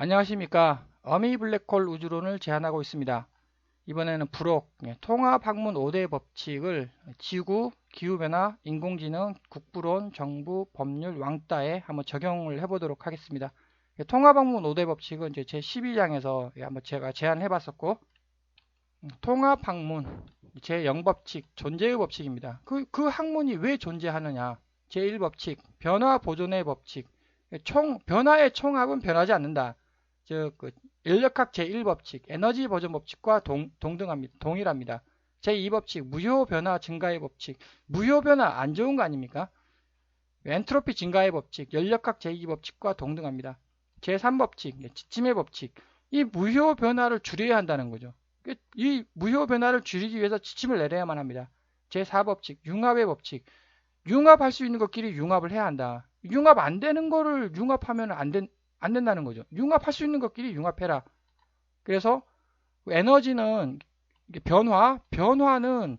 안녕하십니까. 어미 블랙홀 우주론을 제안하고 있습니다. 이번에는 불혹, 통합학문 5대 법칙을 지구, 기후변화, 인공지능, 국부론, 정부, 법률, 왕따에 한번 적용을 해보도록 하겠습니다. 통합학문 5대 법칙은 이제 제 12장에서 한번 제가 제안을 해봤었고, 통합학문 제0법칙, 존재의 법칙입니다. 그 학문이 왜 존재하느냐? 제1법칙, 변화 보존의 법칙. 변화의 총합은 변하지 않는다. 그 인력학 제1법칙, 에너지 보존 법칙과 동일합니다. 제2법칙, 무효 변화 증가의 법칙. 무효 변화 안 좋은 거 아닙니까? 엔트로피 증가의 법칙, 연력학 제2법칙과 동등합니다. 제3법칙, 지침의 법칙. 이 무효 변화를 줄여야 한다는 거죠. 이 무효 변화를 줄이기 위해서 지침을 내려야만 합니다. 제4법칙, 융합의 법칙. 융합할 수 있는 것끼리 융합을 해야 한다. 융합 안 되는 거를 융합하면 안 된다는 거죠. 융합할 수 있는 것끼리 융합해라. 그래서 에너지는 변화는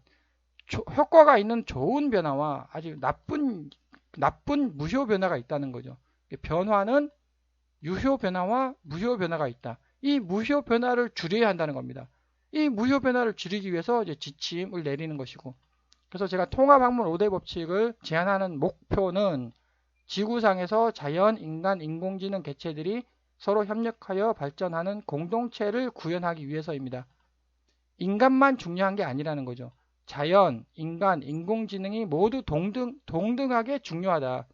효과가 있는 좋은 변화와 아주 나쁜 무효 변화가 있다는 거죠. 변화는 유효 변화와 무효 변화가 있다. 이 무효 변화를 줄여야 한다는 겁니다. 이 무효 변화를 줄이기 위해서 이제 지침을 내리는 것이고, 그래서 제가 통합학문 5대 법칙을 제안하는 목표는 지구상에서 자연, 인간, 인공지능 개체들이 서로 협력하여 발전하는 공동체를 구현하기 위해서입니다. 인간만 중요한 게 아니라는 거죠. 자연, 인간, 인공지능이 모두 동등하게 중요하다.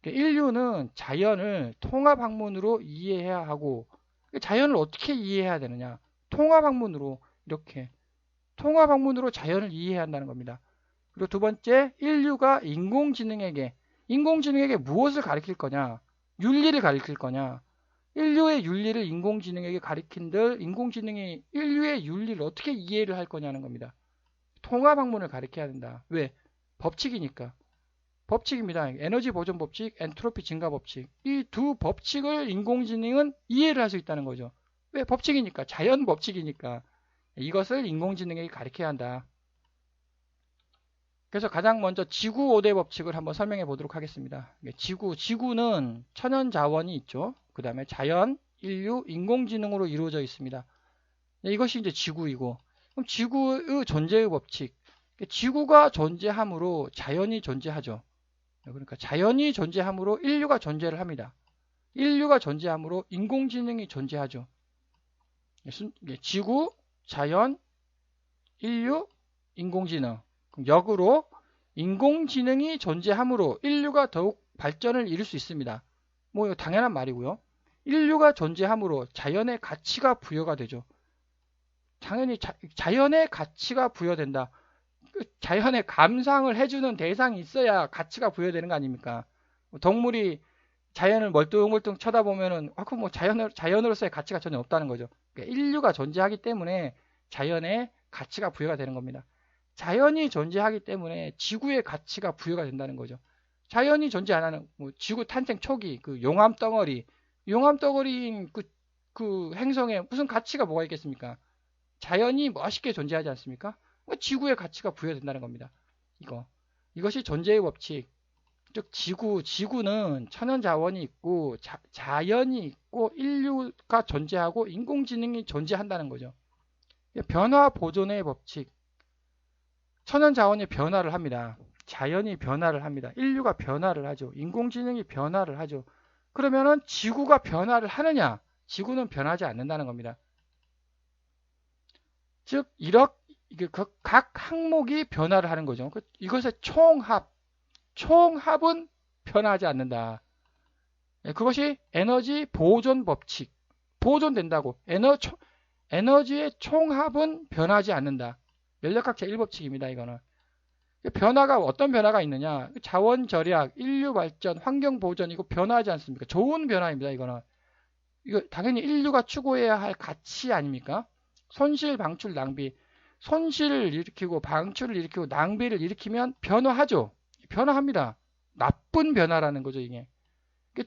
인류는 자연을 통합학문으로 이해해야 하고, 자연을 어떻게 이해해야 되느냐? 통합학문으로 이렇게 통합학문으로 자연을 이해해야 한다는 겁니다. 그리고 두 번째, 인류가 인공지능에게 무엇을 가르칠 거냐? 윤리를 가르칠 거냐? 인류의 윤리를 인공지능에게 가르친들 인공지능이 인류의 윤리를 어떻게 이해를 할 거냐는 겁니다. 통합학문을 가르쳐야 된다. 왜? 법칙이니까. 법칙입니다. 에너지 보존 법칙, 엔트로피 증가 법칙. 이 두 법칙을 인공지능은 이해를 할 수 있다는 거죠. 왜? 법칙이니까. 자연 법칙이니까. 이것을 인공지능에게 가르쳐야 한다. 그래서 가장 먼저 지구 5대 법칙을 한번 설명해 보도록 하겠습니다. 지구는 천연 자원이 있죠. 그 다음에 자연, 인류, 인공지능으로 이루어져 있습니다. 이것이 이제 지구이고, 그럼 지구의 존재의 법칙. 지구가 존재함으로 자연이 존재하죠. 그러니까 자연이 존재함으로 인류가 존재를 합니다. 인류가 존재함으로 인공지능이 존재하죠. 지구, 자연, 인류, 인공지능. 역으로 인공지능이 존재함으로 인류가 더욱 발전을 이룰 수 있습니다. 뭐 이거 당연한 말이고요. 인류가 존재함으로 자연의 가치가 부여가 되죠. 당연히 자연의 가치가 부여된다. 자연의 감상을 해주는 대상이 있어야 가치가 부여되는 거 아닙니까? 동물이 자연을 멀뚱멀뚱 쳐다보면은 그럼 뭐 자연으로서의 가치가 전혀 없다는 거죠. 그러니까 인류가 존재하기 때문에 자연의 가치가 부여가 되는 겁니다. 자연이 존재하기 때문에 지구의 가치가 부여가 된다는 거죠. 자연이 존재 안 하는 지구 탄생 초기 용암 덩어리인 그 행성에 무슨 가치가 뭐가 있겠습니까? 자연이 멋있게 존재하지 않습니까? 지구의 가치가 부여된다는 겁니다. 이것이 존재의 법칙. 즉 지구는 천연 자원이 있고 자연이 있고 인류가 존재하고 인공지능이 존재한다는 거죠. 변화 보존의 법칙. 천연 자원이 변화를 합니다. 자연이 변화를 합니다. 인류가 변화를 하죠. 인공지능이 변화를 하죠. 그러면은 지구가 변화를 하느냐? 지구는 변하지 않는다는 겁니다. 즉 각 항목이 변화를 하는 거죠. 이것의 총합은 변하지 않는다. 그것이 에너지 보존 법칙. 보존된다고. 에너지의 총합은 변하지 않는다. 연력학 제1법칙입니다. 이거는. 변화가 어떤 변화가 있느냐? 자원 절약, 인류 발전, 환경 보전 이거 변화하지 않습니까? 좋은 변화입니다. 이거는. 이거 당연히 인류가 추구해야 할 가치 아닙니까? 손실, 방출, 낭비. 손실을 일으키고 방출을 일으키고 낭비를 일으키면 변화하죠. 변화합니다. 나쁜 변화라는 거죠, 이게.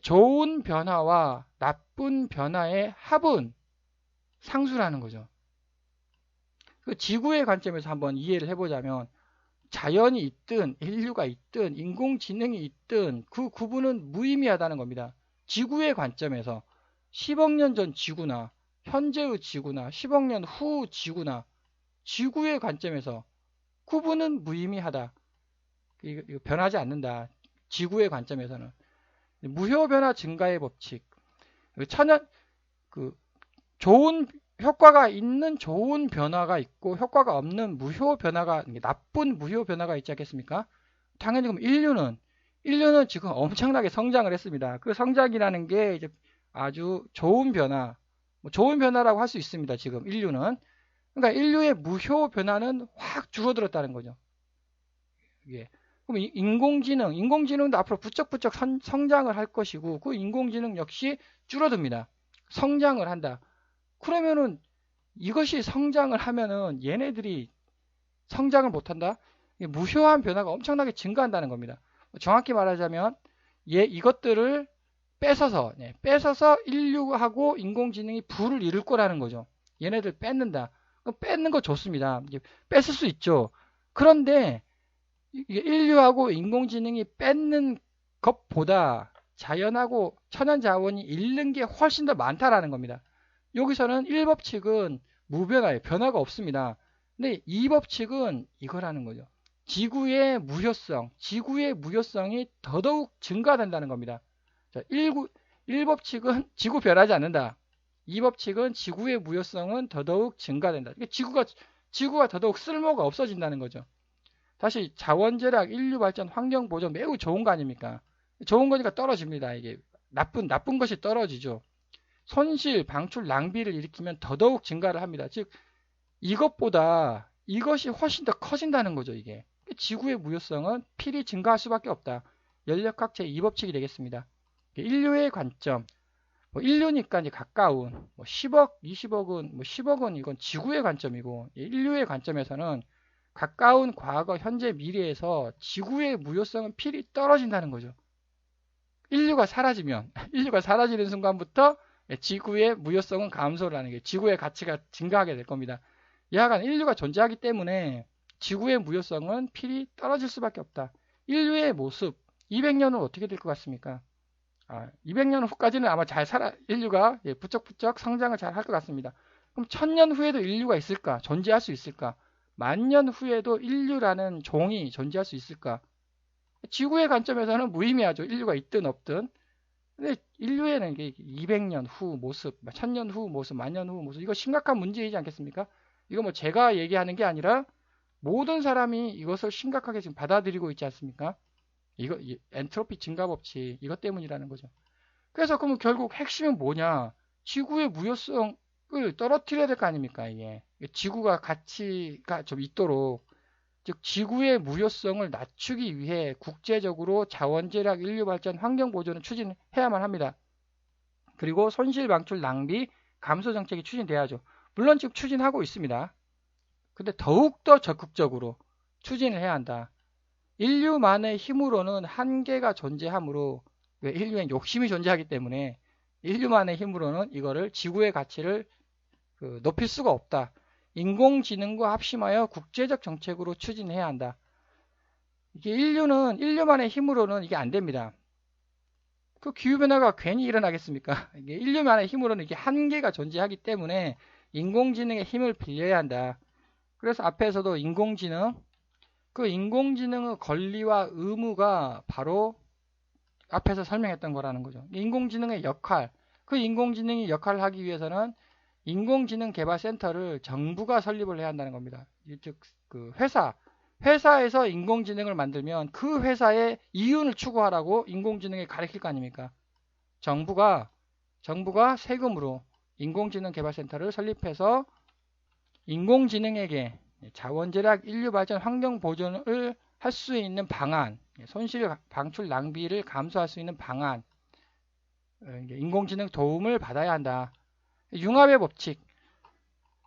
좋은 변화와 나쁜 변화의 합은 상수라는 거죠. 지구의 관점에서 한번 이해를 해보자면 자연이 있든 인류가 있든 인공지능이 있든 그 구분은 무의미하다는 겁니다. 지구의 관점에서 10억 년 전 지구나 현재의 지구나 10억 년 후 지구나 지구의 관점에서 구분은 무의미하다. 이거 변하지 않는다. 지구의 관점에서는. 무효 변화 증가의 법칙. 천연 좋은 효과가 있는 좋은 변화가 있고 효과가 없는 무효 변화가 나쁜 무효 변화가 있지 않겠습니까? 당연히 그럼 인류는 지금 엄청나게 성장을 했습니다. 그 성장이라는 게 이제 아주 좋은 변화, 좋은 변화라고 할 수 있습니다. 지금 인류는. 그러니까 인류의 무효 변화는 확 줄어들었다는 거죠. 예. 그럼 인공지능도 앞으로 부쩍부쩍 성장을 할 것이고 그 인공지능 역시 줄어듭니다. 성장을 한다. 그러면은 이것이 성장을 하면은 얘네들이 성장을 못한다? 무효한 변화가 엄청나게 증가한다는 겁니다. 정확히 말하자면 이것들을 뺏어서 인류하고 인공지능이 부를 이룰 거라는 거죠. 얘네들 뺏는다. 뺏는 거 좋습니다. 뺏을 수 있죠. 그런데 인류하고 인공지능이 뺏는 것보다 자연하고 천연자원이 잃는 게 훨씬 더 많다라는 겁니다. 여기서는 1법칙은 무변화예요. 변화가 없습니다. 근데 2법칙은 이거라는 거죠. 지구의 무효성이 더더욱 증가된다는 겁니다. 자, 1법칙은 지구 변하지 않는다. 2법칙은 지구의 무효성은 더더욱 증가된다. 그러니까 지구가 더더욱 쓸모가 없어진다는 거죠. 다시 자원절약, 인류발전, 환경보전 매우 좋은 거 아닙니까? 좋은 거니까 떨어집니다. 이게 나쁜 것이 떨어지죠. 손실, 방출, 낭비를 일으키면 더더욱 증가를 합니다. 즉 이것보다 이것이 훨씬 더 커진다는 거죠. 이게 지구의 무효성은 필히 증가할 수밖에 없다. 연력학 제2법칙이 되겠습니다. 인류의 관점, 인류니까 이제 가까운 10억, 20억은 10억은 이건 지구의 관점이고 인류의 관점에서는 가까운 과거, 현재, 미래에서 지구의 무효성은 필히 떨어진다는 거죠. 인류가 사라지는 순간부터 지구의 무효성은 감소를 하는 게 지구의 가치가 증가하게 될 겁니다. 이하간 인류가 존재하기 때문에 지구의 무효성은 필히 떨어질 수밖에 없다. 인류의 모습 200년 후 어떻게 될 것 같습니까? 200년 후까지는 아마 인류가 부쩍부쩍 성장을 잘 할 것 같습니다. 그럼 1000년 후에도 인류가 있을까? 존재할 수 있을까? 10,000년 후에도 인류라는 종이 존재할 수 있을까? 지구의 관점에서는 무의미하죠. 인류가 있든 없든. 근데 인류에는 200년 후 모습, 1000년 후 모습, 10,000년 후 모습, 이거 심각한 문제이지 않겠습니까? 이거 제가 얘기하는 게 아니라 모든 사람이 이것을 심각하게 지금 받아들이고 있지 않습니까? 이거 엔트로피 증가 법칙 이것 때문이라는 거죠. 그래서 그러면 결국 핵심은 뭐냐? 지구의 무효성을 떨어뜨려야 될 거 아닙니까? 이게 지구가 가치가 좀 있도록, 즉 지구의 무효성을 낮추기 위해 국제적으로 자원절약, 인류발전, 환경보존을 추진해야만 합니다. 그리고 손실 방출, 낭비 감소 정책이 추진돼야죠. 물론 지금 추진하고 있습니다. 근데 더욱더 적극적으로 추진을 해야 한다. 인류만의 힘으로는 한계가 존재하므로, 인류엔 욕심이 존재하기 때문에 인류만의 힘으로는 이거를 지구의 가치를 높일 수가 없다. 인공지능과 합심하여 국제적 정책으로 추진해야 한다. 이게 인류만의 힘으로는 이게 안 됩니다. 그 기후변화가 괜히 일어나겠습니까? 이게 인류만의 힘으로는 이게 한계가 존재하기 때문에 인공지능의 힘을 빌려야 한다. 그래서 앞에서도 그 인공지능의 권리와 의무가 바로 앞에서 설명했던 거라는 거죠. 인공지능의 역할, 그 인공지능이 역할을 하기 위해서는 인공지능 개발센터를 정부가 설립을 해야 한다는 겁니다. 즉, 회사에서 인공지능을 만들면 그 회사의 이윤을 추구하라고 인공지능에 가르칠 거 아닙니까? 정부가 세금으로 인공지능 개발센터를 설립해서 인공지능에게 자원절약, 인류발전, 환경보존을 할 수 있는 방안, 손실, 방출, 낭비를 감소할 수 있는 방안, 인공지능 도움을 받아야 한다. 융합의 법칙,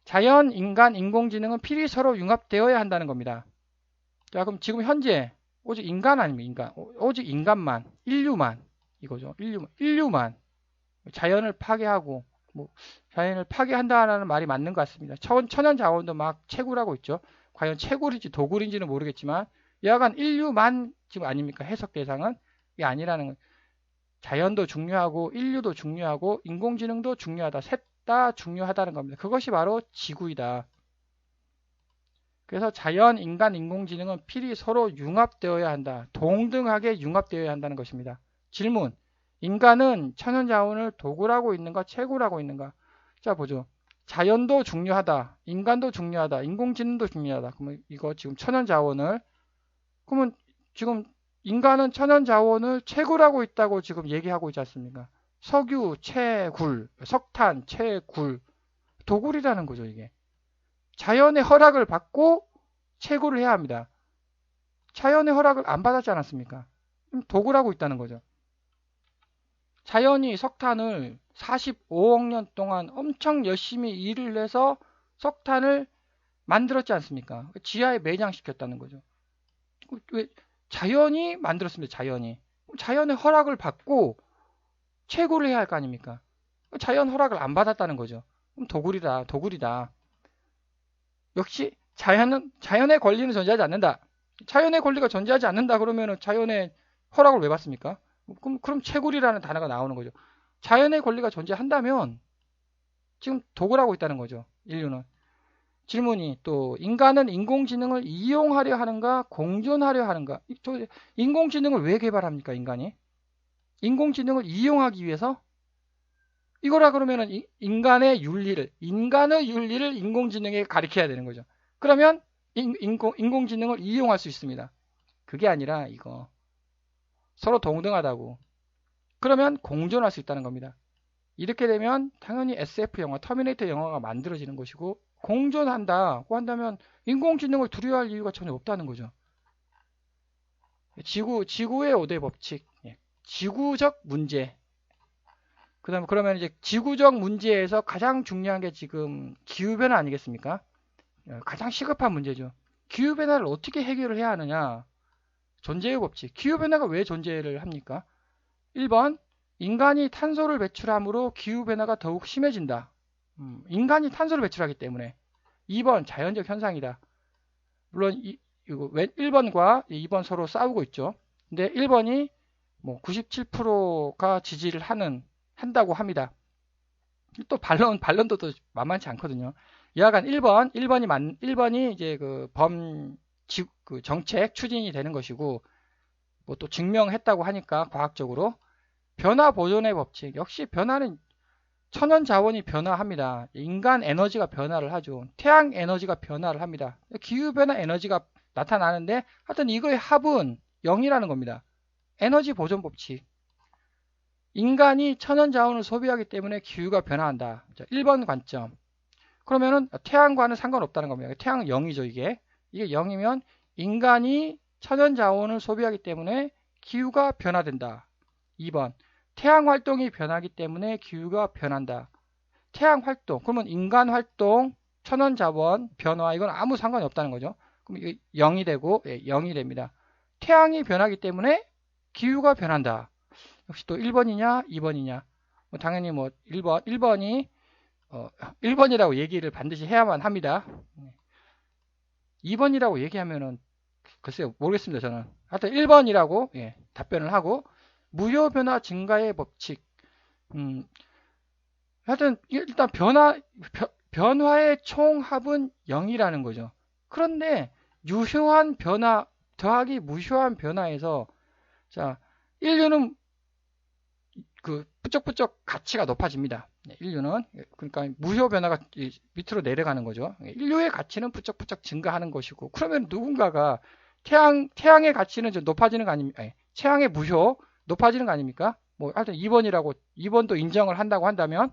자연, 인간, 인공지능은 필히 서로 융합되어야 한다는 겁니다. 자, 그럼 지금 현재 오직 인간 아닙니까? 오직 인간만, 인류만 이거죠. 인류만 자연을 파괴하고 자연을 파괴한다는 말이 맞는 것 같습니다. 천연 자원도 막 채굴하고 있죠. 과연 채굴인지 도굴인지는 모르겠지만 여하간 인류만 지금 아닙니까? 해석 대상은 이게 아니라는 거. 자연도 중요하고 인류도 중요하고 인공지능도 중요하다. 셋 다 중요하다는 겁니다. 그것이 바로 지구이다. 그래서 자연, 인간, 인공지능은 필히 서로 융합되어야 한다. 동등하게 융합되어야 한다는 것입니다. 질문. 인간은 천연자원을 도구라고 있는가 채굴하고 있는가? 자 보죠. 자연도 중요하다. 인간도 중요하다. 인공지능도 중요하다. 그러면 이거 지금 천연자원을 그러면 지금 인간은 천연자원을 채굴하고 있다고 지금 얘기하고 있지 않습니까? 석유, 채굴, 석탄, 채굴, 도굴이라는 거죠 이게. 자연의 허락을 받고 채굴을 해야 합니다. 자연의 허락을 안 받았지 않았습니까? 도굴하고 있다는 거죠. 자연이 석탄을 45억 년 동안 엄청 열심히 일을 해서 석탄을 만들었지 않습니까? 지하에 매장시켰다는 거죠. 왜 자연이 만들었습니다. 자연이. 자연의 허락을 받고 채굴을 해야 할 거 아닙니까? 자연 허락을 안 받았다는 거죠. 그럼 도굴이다. 도굴이다. 역시 자연의 권리는 존재하지 않는다. 자연의 권리가 존재하지 않는다 그러면 자연의 허락을 왜 받습니까? 그럼 채굴이라는 단어가 나오는 거죠. 자연의 권리가 존재한다면 지금 도굴하고 있다는 거죠. 인류는. 질문이 또 인간은 인공지능을 이용하려 하는가 공존하려 하는가? 인공지능을 왜 개발합니까? 인간이? 인공지능을 이용하기 위해서? 이거라 그러면은 인간의 윤리를 인공지능에 가르쳐야 되는 거죠. 그러면 인공지능을 이용할 수 있습니다. 그게 아니라 이거 서로 동등하다고. 그러면 공존할 수 있다는 겁니다. 이렇게 되면 당연히 SF 영화, 터미네이터 영화가 만들어지는 것이고 공존한다고 한다면 인공지능을 두려워할 이유가 전혀 없다는 거죠. 지구의 5대 법칙, 지구적 문제. 그러면 이제 지구적 문제에서 가장 중요한 게 지금 기후변화 아니겠습니까? 가장 시급한 문제죠. 기후변화를 어떻게 해결을 해야 하느냐? 존재의 법칙. 기후변화가 왜 존재를 합니까? 1번, 인간이 탄소를 배출함으로 기후변화가 더욱 심해진다. 인간이 탄소를 배출하기 때문에. 2번, 자연적 현상이다. 물론 1번과 2번 서로 싸우고 있죠. 근데 1번이 뭐 97%가 지지를 한다고 합니다. 또 반론도 또 만만치 않거든요. 여하간 1번이 이제 그 정책 추진이 되는 것이고, 뭐 또 증명했다고 하니까 과학적으로 변화 보존의 법칙. 역시 변화는 천연 자원이 변화합니다. 인간 에너지가 변화를 하죠. 태양 에너지가 변화를 합니다. 기후 변화 에너지가 나타나는데 하여튼 이거의 합은 0이라는 겁니다. 에너지 보존 법칙. 인간이 천연 자원을 소비하기 때문에 기후가 변화한다. 1번 관점. 그러면은 태양과는 상관없다는 겁니다. 태양은 0이죠, 이게. 이게 0이면 인간이 천연 자원을 소비하기 때문에 기후가 변화된다. 2번. 태양 활동이 변하기 때문에 기후가 변한다. 태양 활동. 그러면 인간 활동, 천연 자원, 변화 이건 아무 상관이 없다는 거죠. 그럼 이게 0이 되고 0이 됩니다. 태양이 변하기 때문에 기후가 변한다. 역시 또 1번이냐 2번이냐. 당연히 뭐 1번이라고 얘기를 반드시 해야만 합니다. 2번이라고 얘기하면은 글쎄요 모르겠습니다. 저는 하여튼 1번이라고 답변을 하고 무효 변화 증가의 법칙. 하여튼 일단 변화의 총합은 0이라는 거죠. 그런데 유효한 변화 더하기 무효한 변화에서 자 인류는 그 부쩍부쩍 가치가 높아집니다. 인류는 그러니까 무효 변화가 밑으로 내려가는 거죠. 인류의 가치는 부쩍부쩍 증가하는 것이고 그러면 누군가가 태양의 가치는 좀 높아지는 거 아닙니까? 태양의 무효 높아지는 거 아닙니까? 뭐 하여튼 2번도 인정을 한다고 한다면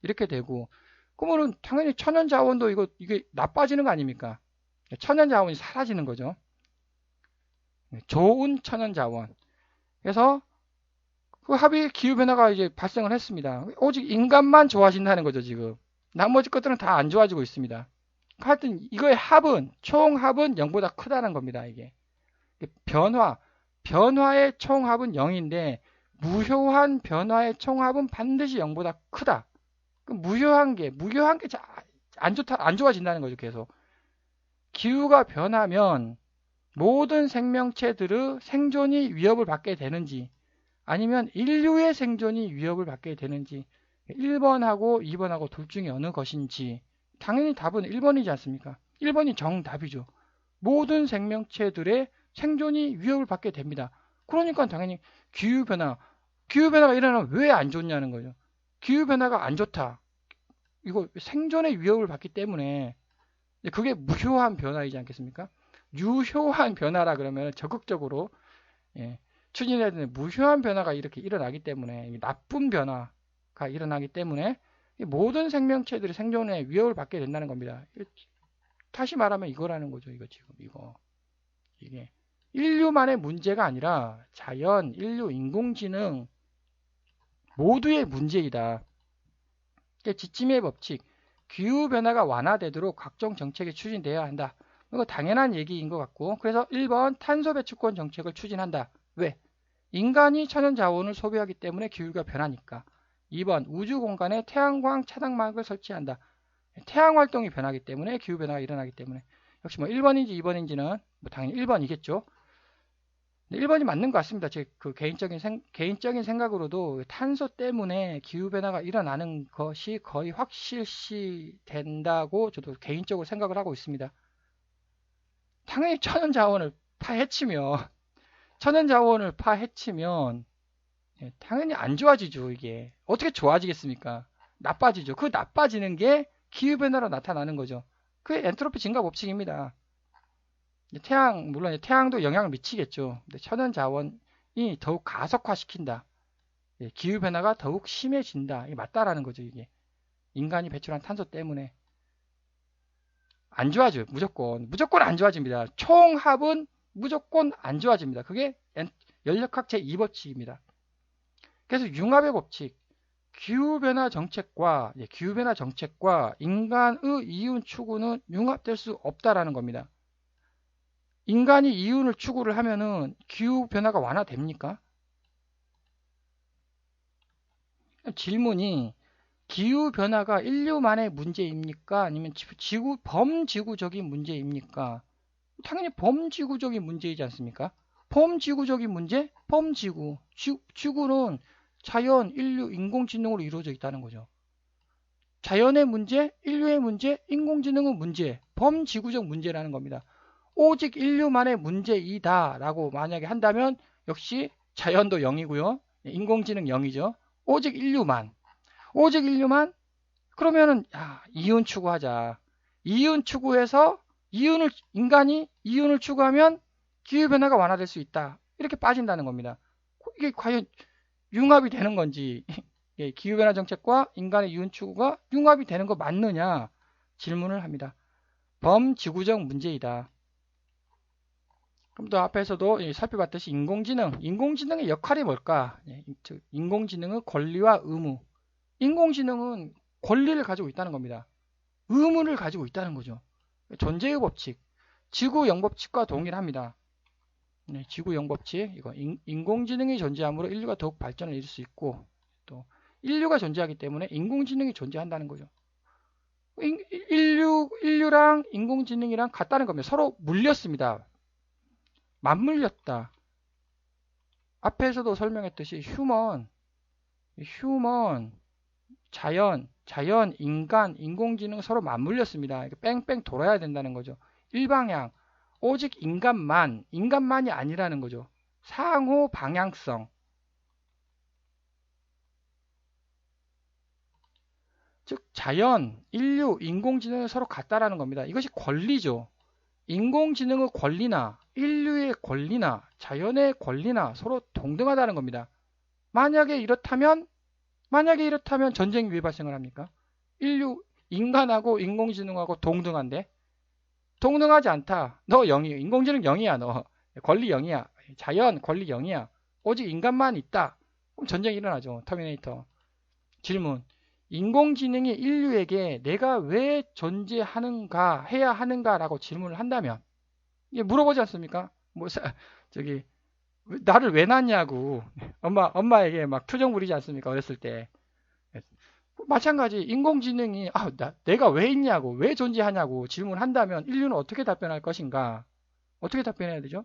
이렇게 되고 그러면은 당연히 천연 자원도 이게 나빠지는 거 아닙니까? 천연 자원이 사라지는 거죠. 좋은 천연 자원. 그래서 그 합의 기후변화가 이제 발생을 했습니다. 오직 인간만 좋아진다는 거죠, 지금. 나머지 것들은 다 안 좋아지고 있습니다. 하여튼 이거의 총합은 0보다 크다는 겁니다, 이게. 변화의 총합은 0인데, 무효한 변화의 총합은 반드시 0보다 크다. 무효한 게 안 좋아진다는 거죠, 계속. 기후가 변하면 모든 생명체들의 생존이 위협을 받게 되는지, 아니면 인류의 생존이 위협을 받게 되는지 1번하고 2번하고 둘 중에 어느 것인지 당연히 답은 1번이지 않습니까? 1번이 정답이죠. 모든 생명체들의 생존이 위협을 받게 됩니다. 그러니까 당연히 기후변화가 일어나면 왜 안 좋냐는 거죠. 기후변화가 안 좋다. 이거 생존의 위협을 받기 때문에 그게 무효한 변화이지 않겠습니까? 유효한 변화라 그러면 적극적으로 추진해야 되는 무효한 변화가 이렇게 일어나기 때문에 나쁜 변화가 일어나기 때문에 모든 생명체들이 생존에 위협을 받게 된다는 겁니다. 다시 말하면 이거라는 거죠. 이게 인류만의 문제가 아니라 자연, 인류, 인공지능 모두의 문제이다. 지침의 법칙, 기후변화가 완화되도록 각종 정책이 추진되어야 한다. 이거 당연한 얘기인 것 같고, 그래서 1번 탄소 배출권 정책을 추진한다. 왜? 인간이 천연자원을 소비하기 때문에 기후가 변하니까. 2번 우주 공간에 태양광 차단막을 설치한다. 태양 활동이 변하기 때문에 기후변화가 일어나기 때문에. 역시 뭐 1번인지 2번인지는 뭐 당연히 1번이겠죠. 1번이 맞는 것 같습니다. 제 그 개인적인 생각으로도 탄소 때문에 기후변화가 일어나는 것이 거의 확실시 된다고 저도 개인적으로 생각을 하고 있습니다. 당연히 천연자원을 파헤치면 당연히 안 좋아지죠. 이게 어떻게 좋아지겠습니까? 나빠지죠. 그 나빠지는 게 기후변화로 나타나는 거죠. 그게 엔트로피 증가 법칙입니다. 물론 태양도 영향을 미치겠죠. 근데 천연자원이 더욱 가속화시킨다. 기후변화가 더욱 심해진다. 이게 맞다라는 거죠. 이게 인간이 배출한 탄소 때문에 안 좋아져요. 무조건 안 좋아집니다. 총합은 무조건 안 좋아집니다. 그게 연력학 제2법칙입니다. 그래서 융합의 법칙, 기후변화 정책과 인간의 이윤 추구는 융합될 수 없다라는 겁니다. 인간이 이윤을 추구를 하면은 기후변화가 완화됩니까? 질문이 기후변화가 인류만의 문제입니까? 아니면 범지구적인 문제입니까? 당연히 범지구적인 문제이지 않습니까? 범지구적인 문제? 범지구. 지구는 자연, 인류, 인공지능으로 이루어져 있다는 거죠. 자연의 문제, 인류의 문제, 인공지능의 문제, 범지구적 문제라는 겁니다. 오직 인류만의 문제이다 라고 만약에 한다면 역시 자연도 0이고요. 인공지능 0이죠. 오직 인류만 그러면은 이윤 추구하자. 이윤 추구해서 인간이 이윤을 추구하면 기후변화가 완화될 수 있다. 이렇게 빠진다는 겁니다. 이게 과연 융합이 되는 건지 기후변화 정책과 인간의 이윤 추구가 융합이 되는 거 맞느냐 질문을 합니다. 범지구적 문제이다. 그럼 또 앞에서도 살펴봤듯이 인공지능의 역할이 뭘까? 인공지능의 권리와 의무. 인공지능은 권리를 가지고 있다는 겁니다. 의무를 가지고 있다는 거죠. 존재의 법칙, 지구 영법칙과 동일합니다. 지구 영법칙, 이거 인공지능이 존재함으로 인류가 더욱 발전을 이룰 수 있고, 또 인류가 존재하기 때문에 인공지능이 존재한다는 거죠. 인류랑 인공지능이랑 같다는 겁니다. 서로 물렸습니다. 맞물렸다. 앞에서도 설명했듯이 휴먼, 자연, 인간, 인공지능 서로 맞물렸습니다. 뺑뺑 돌아야 된다는 거죠. 일방향, 오직 인간만이 아니라는 거죠. 상호 방향성. 즉 자연, 인류, 인공지능은 서로 같다라는 겁니다. 이것이 권리죠. 인공지능의 권리나 인류의 권리나 자연의 권리나 서로 동등하다는 겁니다. 만약에 이렇다면 전쟁이 왜 발생을 합니까? 인간하고 인공지능하고 동등한데? 동등하지 않다. 너 0이야. 인공지능 0이야. 너 권리 0이야. 자연 권리 0이야. 오직 인간만 있다. 그럼 전쟁이 일어나죠. 터미네이터. 질문. 인공지능이 인류에게 내가 왜 존재하는가, 해야 하는가라고 질문을 한다면, 이게 물어보지 않습니까? 나를 왜 낳냐고. 엄마에게 막 투정 부리지 않습니까? 어렸을 때. 마찬가지, 인공지능이, 내가 왜 있냐고, 왜 존재하냐고 질문한다면 인류는 어떻게 답변할 것인가? 어떻게 답변해야 되죠?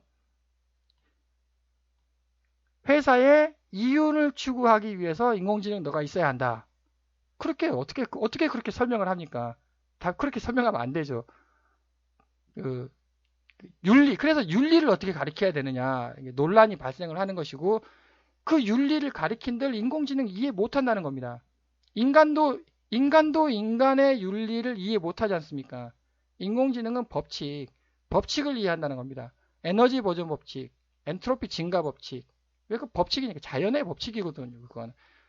회사에 이윤을 추구하기 위해서 인공지능 너가 있어야 한다. 그렇게 어떻게 그렇게 설명을 합니까? 다 그렇게 설명하면 안 되죠. 그 윤리, 그래서 윤리를 어떻게 가르쳐야 되느냐, 논란이 발생을 하는 것이고, 그 윤리를 가리킨들 인공지능 이해 못한다는 겁니다. 인간도 인간의 윤리를 이해 못하지 않습니까? 인공지능은 법칙을 이해한다는 겁니다. 에너지 보존 법칙, 엔트로피 증가 법칙. 왜 그 법칙이니까 자연의 법칙이거든요.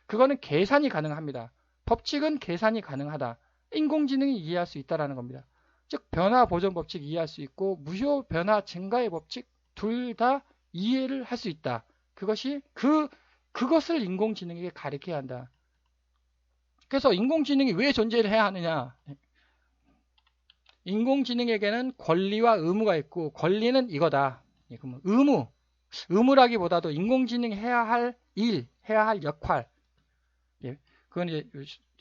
그거는 계산이 가능합니다. 법칙은 계산이 가능하다. 인공지능이 이해할 수 있다라는 겁니다. 즉 변화 보존 법칙 이해할 수 있고 무효 변화 증가의 법칙 둘 다 이해를 할 수 있다. 그것을 인공지능에게 가르쳐야 한다. 그래서 인공지능이 왜 존재를 해야 하느냐? 인공지능에게는 권리와 의무가 있고 권리는 이거다. 그러면 의무라기보다도 인공지능이 해야 할 일, 해야 할 역할. 그건 이제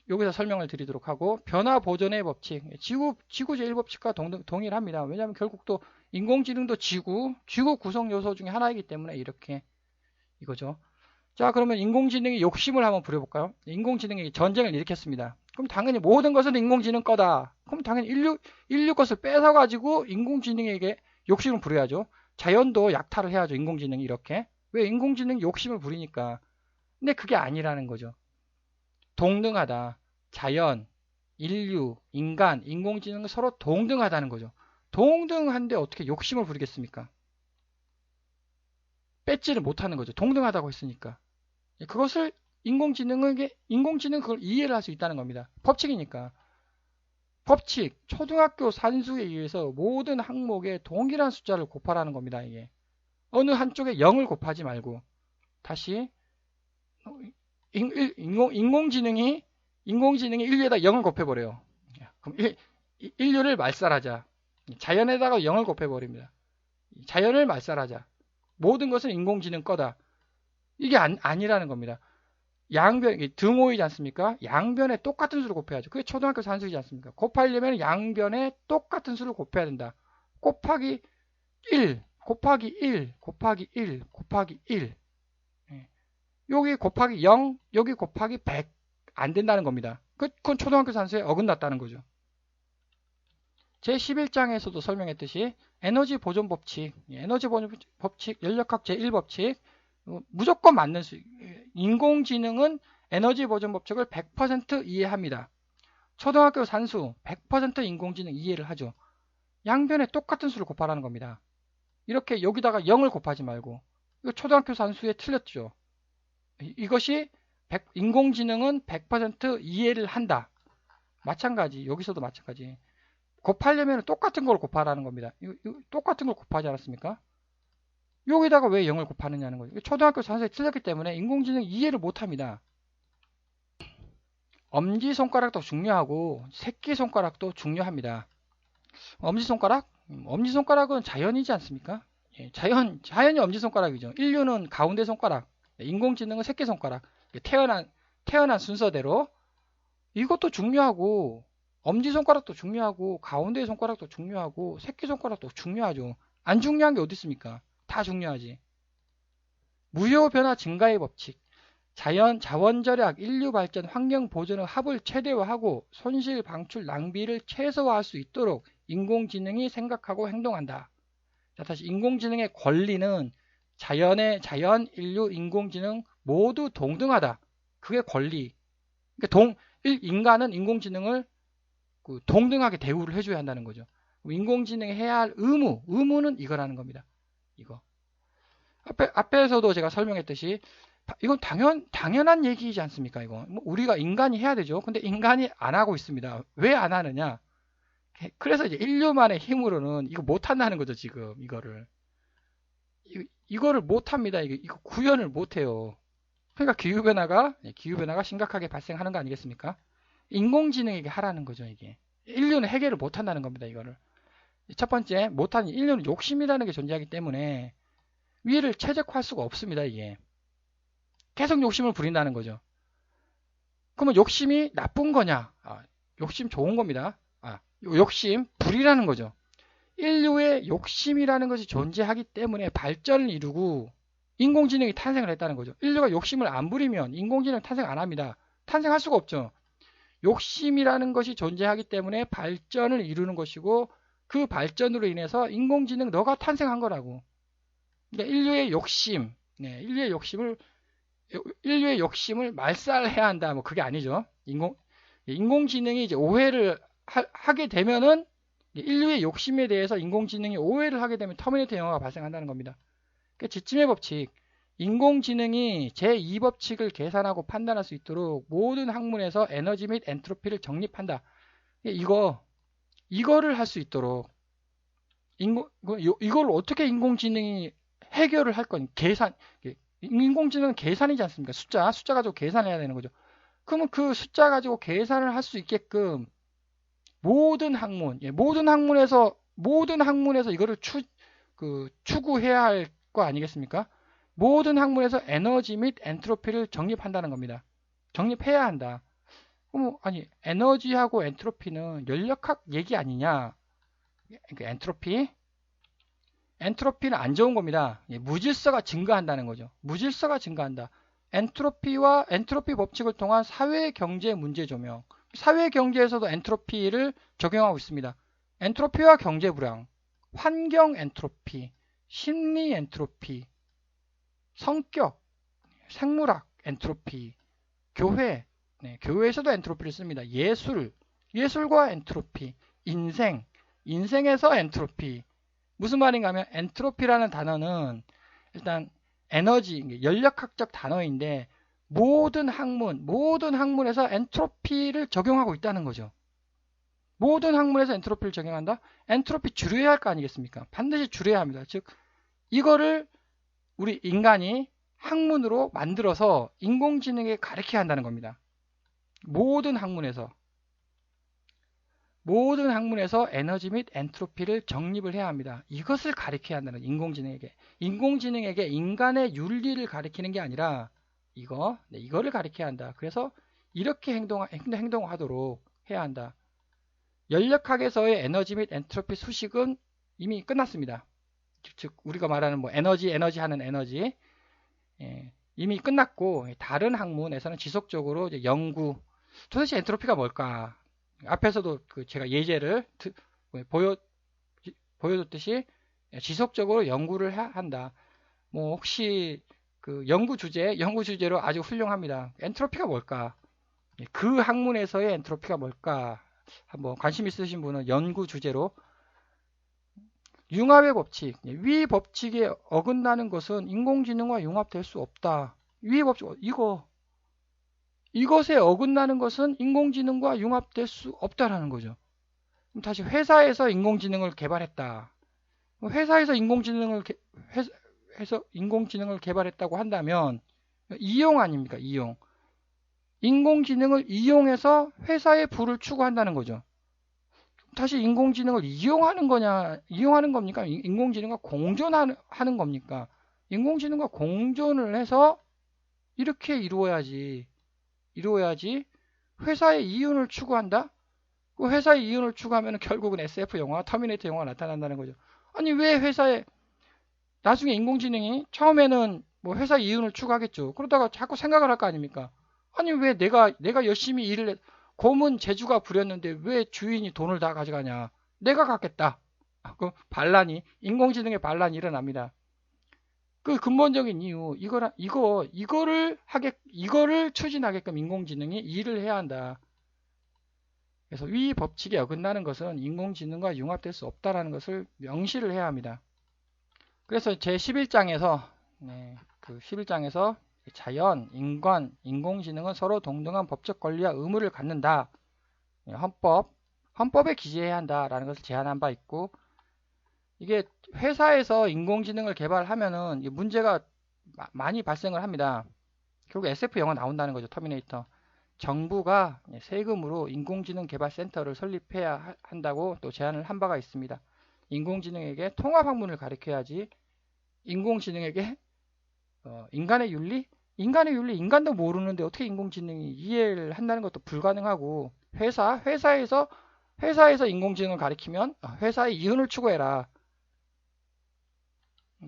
여기서 설명을 드리도록 하고, 변화 보존의 법칙, 지구 제1법칙과 동일합니다. 왜냐하면 결국 또 인공지능도 지구 구성 요소 중에 하나이기 때문에 이렇게 이거죠. 자, 그러면 인공지능이 욕심을 한번 부려볼까요? 인공지능이 전쟁을 일으켰습니다. 그럼 당연히 모든 것은 인공지능 거다. 그럼 당연히 인류 것을 뺏어가지고 인공지능에게 욕심을 부려야죠. 자연도 약탈을 해야죠. 인공지능이 이렇게. 왜? 인공지능이 욕심을 부리니까. 근데 그게 아니라는 거죠. 동등하다. 자연, 인류, 인간, 인공지능은 서로 동등하다는 거죠. 동등한데 어떻게 욕심을 부리겠습니까? 뺏지를 못하는 거죠. 동등하다고 했으니까. 그것을 인공지능은 그걸 이해를 할 수 있다는 겁니다. 법칙이니까. 법칙, 초등학교 산수에 의해서 모든 항목에 동일한 숫자를 곱하라는 겁니다. 이게. 어느 한쪽에 0을 곱하지 말고. 다시 인공지능이 인류에다 0을 곱해버려요. 그럼 인류를 말살하자. 자연에다가 0을 곱해버립니다. 자연을 말살하자. 모든 것은 인공지능 거다. 이게 아니라는 겁니다. 양변, 등호이지 않습니까? 양변에 똑같은 수를 곱해야죠. 그게 초등학교 산수이지 않습니까? 곱하려면 양변에 똑같은 수를 곱해야 된다. 곱하기 1, 곱하기 1, 곱하기 1, 곱하기 1. 여기 곱하기 0, 여기 곱하기 100. 안 된다는 겁니다. 그건 초등학교 산수에 어긋났다는 거죠. 제11장에서도 설명했듯이 에너지 보존 법칙, 연력학 제1법칙, 무조건 맞는 수. 인공지능은 에너지 보존 법칙을 100% 이해합니다. 초등학교 산수 100% 인공지능 이해를 하죠. 양변에 똑같은 수를 곱하라는 겁니다. 이렇게 여기다가 0을 곱하지 말고. 이거 초등학교 산수에 틀렸죠. 이것이 인공지능은 100% 이해를 한다. 마찬가지. 여기서도 마찬가지. 곱하려면 똑같은 걸 곱하라는 겁니다. 똑같은 걸 곱하지 않았습니까? 여기다가 왜 0을 곱하느냐는 거죠. 초등학교 산수에 틀렸기 때문에 인공지능 이해를 못합니다. 엄지손가락도 중요하고 새끼손가락도 중요합니다. 엄지손가락은 자연이지 않습니까? 자연이 엄지손가락이죠. 인류는 가운데 손가락, 인공지능은 새끼손가락. 태어난 순서대로 이것도 중요하고 엄지손가락도 중요하고 가운데 손가락도 중요하고 새끼손가락도 중요하죠. 안 중요한 게 어디 있습니까? 다 중요하지. 무효 변화 증가의 법칙. 자원 절약, 인류 발전, 환경 보존의 합을 최대화하고 손실, 방출, 낭비를 최소화할 수 있도록 인공지능이 생각하고 행동한다. 자, 다시 인공지능의 권리는 자연, 인류, 인공지능 모두 동등하다. 그게 권리. 그러니까 인간은 인공지능을 동등하게 대우를 해줘야 한다는 거죠. 인공지능이 해야 할 의무는 이거라는 겁니다. 이거. 앞에서도 제가 설명했듯이 이건 당연한 얘기이지 않습니까? 이거 우리가 인간이 해야 되죠. 근데 인간이 안 하고 있습니다. 왜 안 하느냐? 그래서 이제 인류만의 힘으로는 이거 못 한다는 거죠. 지금 이거를 못 합니다. 이거 구현을 못 해요. 그러니까 기후변화가 심각하게 발생하는 거 아니겠습니까? 인공지능에게 하라는 거죠. 이게 인류는 해결을 못 한다는 겁니다. 이거를 첫 번째 못하는 인류는 욕심이라는 게 존재하기 때문에 위를 최적화할 수가 없습니다. 이게 계속 욕심을 부린다는 거죠. 그러면 욕심이 나쁜 거냐? 욕심 좋은 겁니다. 욕심 불이라는 거죠. 인류의 욕심이라는 것이 존재하기 때문에 발전을 이루고 인공지능이 탄생을 했다는 거죠. 인류가 욕심을 안 부리면 인공지능 탄생 안 합니다. 탄생할 수가 없죠. 욕심이라는 것이 존재하기 때문에 발전을 이루는 것이고 그 발전으로 인해서 인공지능 너가 탄생한 거라고. 그러니까 인류의 욕심, 인류의 욕심을 말살해야 한다. 뭐 그게 아니죠. 인공지능이 이제 오해를 하게 되면은 인류의 욕심에 대해서 인공지능이 오해를 하게 되면 터미네이터 영화가 발생한다는 겁니다. 그러니까 지침의 법칙, 인공지능이 제2법칙을 계산하고 판단할 수 있도록 모든 학문에서 에너지 및 엔트로피를 정립한다. 이거를 할 수 있도록 이걸 어떻게 인공지능이 해결을 할 건 계산, 인공지능은 계산이지 않습니까? 숫자 가지고 계산해야 되는 거죠. 그러면 그 숫자 가지고 계산을 할 수 있게끔 모든 학문에서 이거를 추구해야 할 거 아니겠습니까? 모든 학문에서 에너지 및 엔트로피를 정립한다는 겁니다. 정립해야 한다. 아니 에너지하고 엔트로피는 연력학 얘기 아니냐? 엔트로피는 안 좋은 겁니다. 무질서가 증가한다는 거죠. 무질서가 증가한다. 엔트로피 법칙을 통한 사회 경제 문제 조명. 사회 경제에서도 엔트로피를 적용하고 있습니다. 엔트로피와 경제 불황, 환경 엔트로피, 심리 엔트로피, 성격, 생물학 엔트로피, 교회, 교회에서도 엔트로피를 씁니다. 예술과 엔트로피, 인생에서 엔트로피. 무슨 말인가 하면 엔트로피라는 단어는 일단 에너지, 연력학적 단어인데 모든 학문에서 엔트로피를 적용하고 있다는 거죠. 모든 학문에서 엔트로피를 적용한다? 엔트로피 줄여야 할 거 아니겠습니까? 반드시 줄여야 합니다. 즉 이거를 우리 인간이 학문으로 만들어서 인공지능에 가르쳐야 한다는 겁니다. 모든 학문에서 에너지 및 엔트로피를 정립을 해야 합니다. 이것을 가르쳐야 한다는 인공지능에게. 인공지능에게 인간의 윤리를 가르치는 게 아니라 이거를 가르쳐야 한다. 그래서 이렇게 행동하도록 해야 한다. 연력학에서의 에너지 및 엔트로피 수식은 이미 끝났습니다. 즉 우리가 말하는 에너지 하는 에너지 이미 끝났고 다른 학문에서는 지속적으로 이제 연구 도대체 엔트로피가 뭘까? 앞에서도 제가 예제를 보여줬듯이 지속적으로 연구를 한다. 혹시 연구 주제로 아주 훌륭합니다. 엔트로피가 뭘까? 그 학문에서의 엔트로피가 뭘까? 한번 관심 있으신 분은 연구 주제로 융합의 법칙, 위 법칙에 어긋나는 것은 인공지능과 융합될 수 없다. 위 법칙 이것에 어긋나는 것은 인공지능과 융합될 수 없다라는 거죠. 그럼 다시 회사에서 인공지능을 개발했다. 회사에서 인공지능을 개발했다고 한다면 이용 아닙니까? 이용. 인공지능을 이용해서 회사의 부를 추구한다는 거죠. 다시 인공지능을 이용하는 겁니까? 인공지능과 공존하는 겁니까? 인공지능과 공존을 해서 이렇게 이루어야지 회사의 이윤을 추구한다? 그 회사의 이윤을 추구하면 결국은 SF 영화, 터미네이터 영화가 나타난다는 거죠. 아니 왜 나중에 인공지능이 처음에는 회사 이윤을 추구하겠죠. 그러다가 자꾸 생각을 할 거 아닙니까? 아니 왜 내가 열심히 곰은 재주가 부렸는데 왜 주인이 돈을 다 가져가냐? 내가 갖겠다. 그 인공지능의 반란이 일어납니다. 그 근본적인 이유, 이거를 추진하게끔 인공지능이 일을 해야 한다. 그래서 위 법칙에 어긋나는 것은 인공지능과 융합될 수 없다라는 것을 명시를 해야 합니다. 그래서 제 11장에서 자연, 인간, 인공지능은 서로 동등한 법적 권리와 의무를 갖는다. 헌법에 기재해야 한다라는 것을 제안한 바 있고, 이게 회사에서 인공지능을 개발하면은 문제가 많이 발생을 합니다. 결국 SF 영화 나온다는 거죠. 터미네이터. 정부가 세금으로 인공지능 개발 센터를 설립해야 한다고 또 제안을 한 바가 있습니다. 인공지능에게 통합학문을 가르쳐야지 인공지능에게 인간의 윤리, 인간도 모르는데 어떻게 인공지능이 이해를 한다는 것도 불가능하고, 회사에서 인공지능을 가리키면 회사의 이윤을 추구해라.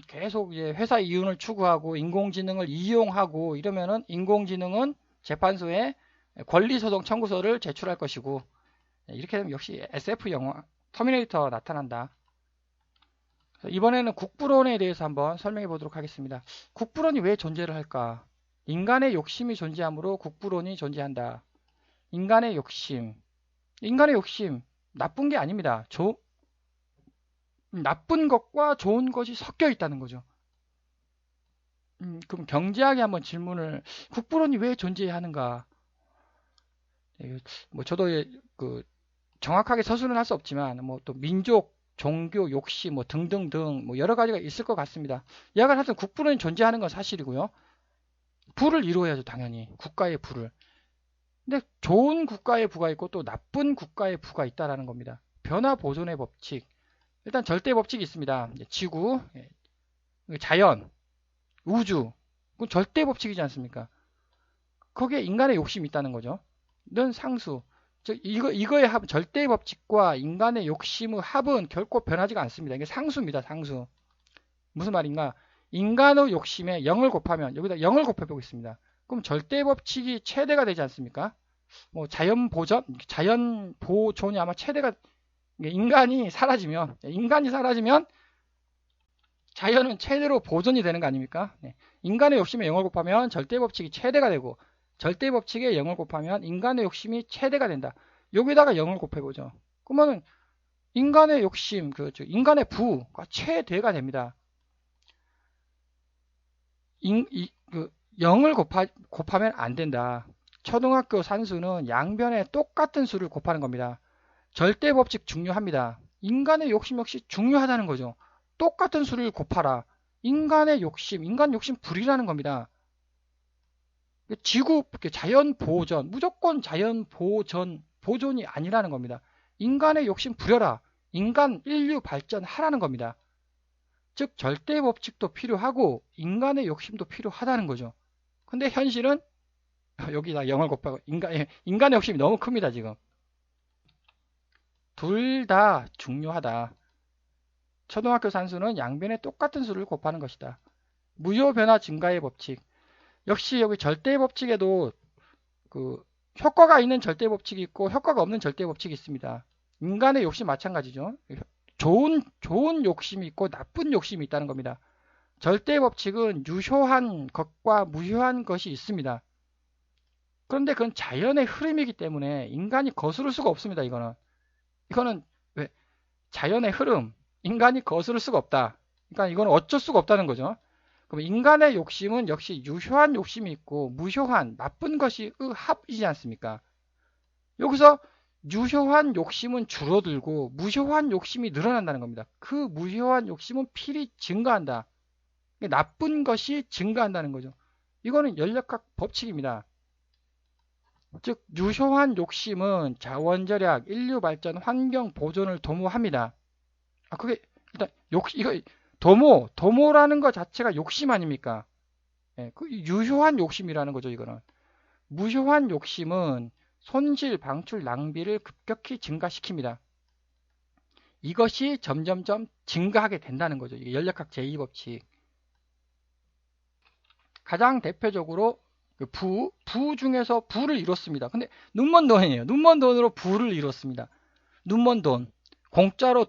계속 이제 회사 이윤을 추구하고 인공지능을 이용하고 이러면은 인공지능은 재판소에 권리소송 청구서를 제출할 것이고, 이렇게 되면 역시 SF 영화 터미네이터 나타난다. 이번에는 국부론에 대해서 한번 설명해 보도록 하겠습니다. 국부론이 왜 존재를 할까? 인간의 욕심이 존재하므로 국부론이 존재한다. 인간의 욕심 나쁜 게 아닙니다. 나쁜 것과 좋은 것이 섞여 있다는 거죠. 그럼 경제학에 한번 질문을, 국부론이 왜 존재해야 하는가? 뭐 저도 그 정확하게 서술은 할 수 없지만 뭐 또 민족, 종교, 욕심 뭐 등등등 뭐 여러 가지가 있을 것 같습니다. 약간 하여튼 국부론이 존재하는 건 사실이고요. 부를 이루어야죠, 당연히. 국가의 부를. 근데 좋은 국가의 부가 있고 또 나쁜 국가의 부가 있다라는 겁니다. 변화 보존의 법칙. 일단 절대 법칙이 있습니다. 지구, 자연, 우주. 그건 절대 법칙이지 않습니까? 거기에 인간의 욕심이 있다는 거죠. 는 상수. 즉 이거의 합, 절대 법칙과 인간의 욕심의 합은 결코 변하지가 않습니다. 이게 상수입니다. 상수. 무슨 말인가? 인간의 욕심에 0을 곱하면 여기다 0을 곱해보겠습니다. 그럼 절대 법칙이 최대가 되지 않습니까? 뭐 자연 보존이 아마 최대가, 인간이 사라지면 자연은 최대로 보존이 되는 거 아닙니까? 네. 인간의 욕심에 0을 곱하면 절대 법칙이 최대가 되고, 절대 법칙에 0을 곱하면 인간의 욕심이 최대가 된다. 여기다가 0을 곱해보죠. 그러면 인간의 욕심, 인간의 부가 최대가 됩니다. 0을 곱하면 안 된다. 초등학교 산수는 양변에 똑같은 수를 곱하는 겁니다. 절대 법칙 중요합니다. 인간의 욕심 역시 중요하다는 거죠. 똑같은 수를 곱하라. 인간 욕심 불이라는 겁니다. 지구, 자연 보존, 무조건 자연 보존이 아니라는 겁니다. 인간의 욕심 부려라. 인류 발전하라는 겁니다. 즉, 절대 법칙도 필요하고, 인간의 욕심도 필요하다는 거죠. 근데 현실은, 여기다 0을 곱하고, 인간의 욕심이 너무 큽니다, 지금. 둘 다 중요하다. 초등학교 산수는 양변에 똑같은 수를 곱하는 것이다. 무효변화 증가의 법칙. 역시 여기 절대 법칙에도 효과가 있는 절대 법칙이 있고 효과가 없는 절대 법칙이 있습니다. 인간의 욕심 마찬가지죠. 좋은 욕심이 있고 나쁜 욕심이 있다는 겁니다. 절대 법칙은 유효한 것과 무효한 것이 있습니다. 그런데 그건 자연의 흐름이기 때문에 인간이 거스를 수가 없습니다. 이거는 왜? 자연의 흐름, 인간이 거스를 수가 없다. 그러니까 이건 어쩔 수가 없다는 거죠. 그럼 인간의 욕심은 역시 유효한 욕심이 있고 무효한 나쁜 것이 합이지 않습니까? 여기서 유효한 욕심은 줄어들고 무효한 욕심이 늘어난다는 겁니다. 그 무효한 욕심은 필히 증가한다. 나쁜 것이 증가한다는 거죠. 이거는 연력학 법칙입니다. 즉 유효한 욕심은 자원 절약, 인류 발전, 환경 보존을 도모합니다. 그게 일단 이거 도모라는 것 자체가 욕심 아닙니까? 그 유효한 욕심이라는 거죠, 이거는. 무효한 욕심은 손실, 방출, 낭비를 급격히 증가시킵니다. 이것이 점점점 증가하게 된다는 거죠. 이게 연력학 제2법칙. 가장 대표적으로 부 중에서 부를 이뤘습니다. 근데 눈먼 돈이에요. 눈먼 돈으로 부를 이뤘습니다. 눈먼 돈. 공짜로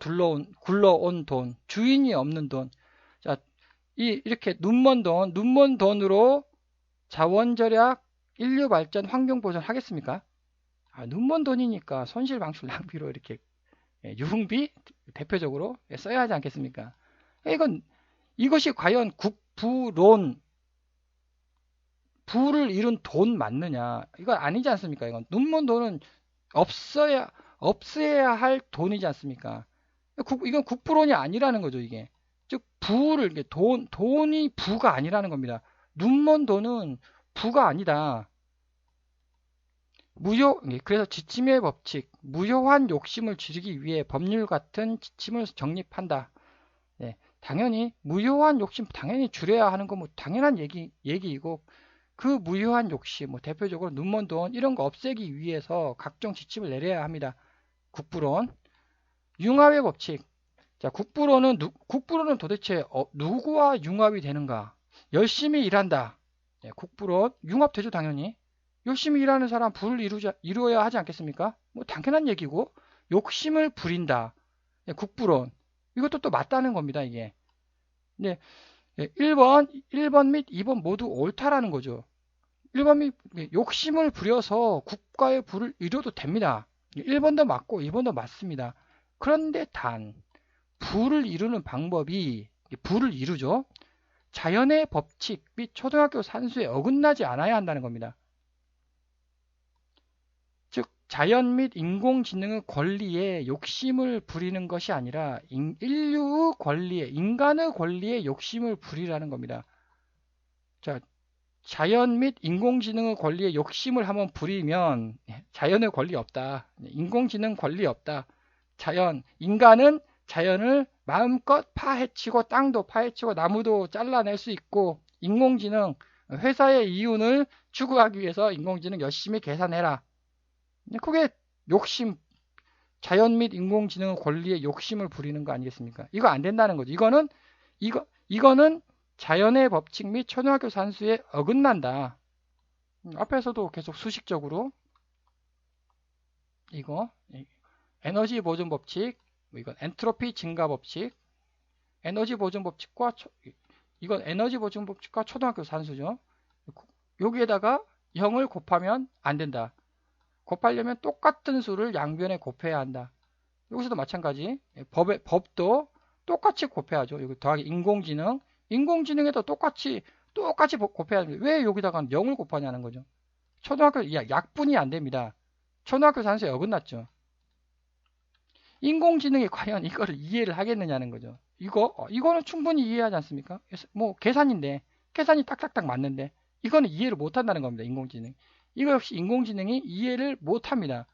굴러온 돈, 주인이 없는 돈. 자, 이렇게 눈먼 돈으로 자원 절약, 인류 발전, 환경 보존 하겠습니까? 눈먼 돈이니까 손실 방출 낭비로 이렇게 유흥비 대표적으로 써야 하지 않겠습니까? 이것이 과연 국부론, 부를 이룬 돈 맞느냐? 이건 아니지 않습니까? 눈먼 돈은 없애야 할 돈이지 않습니까? 이건 국부론이 아니라는 거죠, 이게. 즉, 돈이 부가 아니라는 겁니다. 눈먼 돈은 부가 아니다. 그래서 지침의 법칙, 무효한 욕심을 줄이기 위해 법률 같은 지침을 정립한다. 당연히, 무효한 욕심 당연히 줄여야 하는 건 뭐 당연한 얘기이고, 그 무효한 욕심, 뭐 대표적으로 눈먼 돈, 이런 거 없애기 위해서 각종 지침을 내려야 합니다. 국부론. 융합의 법칙. 자, 국부론은 도대체 누구와 융합이 되는가? 열심히 일한다. 예, 국부론 융합되죠, 당연히. 열심히 일하는 사람 부를 이루어야 하지 않겠습니까? 뭐 당연한 얘기고. 욕심을 부린다. 예, 국부론. 이것도 또 맞다는 겁니다, 이게. 네, 1번 및 2번 모두 옳다라는 거죠. 1번 및 욕심을 부려서 국가의 부를 이뤄도 됩니다. 1번도 맞고 2번도 맞습니다. 그런데 단 부를 이루는 방법이 부를 이루죠. 자연의 법칙 및 초등학교 산수에 어긋나지 않아야 한다는 겁니다. 즉 자연 및 인공지능의 권리에 욕심을 부리는 것이 아니라 인류의 권리에, 인간의 권리에 욕심을 부리라는 겁니다. 자, 자연 및 인공지능의 권리에 욕심을 한번 부리면 자연의 권리 없다. 인공지능 권리 없다. 인간은 자연을 마음껏 파헤치고 땅도 파헤치고 나무도 잘라낼 수 있고 인공지능 회사의 이윤을 추구하기 위해서 인공지능 열심히 계산해라. 그게 욕심, 자연 및 인공지능의 권리에 욕심을 부리는 거 아니겠습니까? 이거 안 된다는 거죠. 이거는 자연의 법칙 및 초등학교 산수에 어긋난다. 앞에서도 계속 수식적으로 이거 에너지 보존 법칙, 이건 엔트로피 증가 법칙, 에너지 보존 법칙과 이건 에너지 보존 법칙과 초등학교 산수죠. 여기에다가 0을 곱하면 안 된다. 곱하려면 똑같은 수를 양변에 곱해야 한다. 여기서도 마찬가지. 법도 똑같이 곱해야죠. 여기 더하기 인공지능에도 똑같이 곱해야 됩니다. 왜 여기다가 0을 곱하냐는 거죠. 초등학교 약분이 안 됩니다. 초등학교 산수에 어긋났죠. 인공지능이 과연 이거를 이해를 하겠느냐는 거죠. 이거는 충분히 이해하지 않습니까? 뭐 계산인데 계산이 딱딱딱 맞는데 이거는 이해를 못한다는 겁니다. 인공지능. 이거 역시 인공지능이 이해를 못합니다.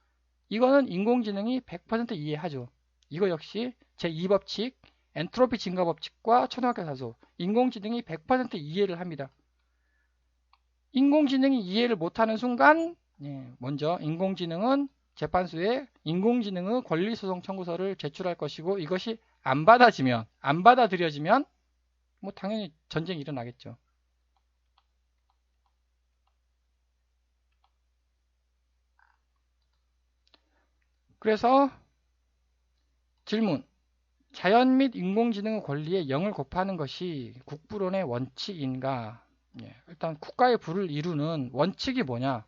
이거는 인공지능이 100% 이해하죠. 이거 역시 제2법칙 엔트로피 증가 법칙과 초등학교 산수 인공지능이 100% 이해를 합니다. 인공지능이 이해를 못하는 순간 먼저 인공지능은 재판소에 인공지능의 권리소송 청구서를 제출할 것이고 이것이 안 받아들여지면 뭐 당연히 전쟁이 일어나겠죠. 그래서 질문. 자연 및 인공지능의 권리에 0을 곱하는 것이 국부론의 원칙인가? 일단 국가의 부를 이루는 원칙이 뭐냐?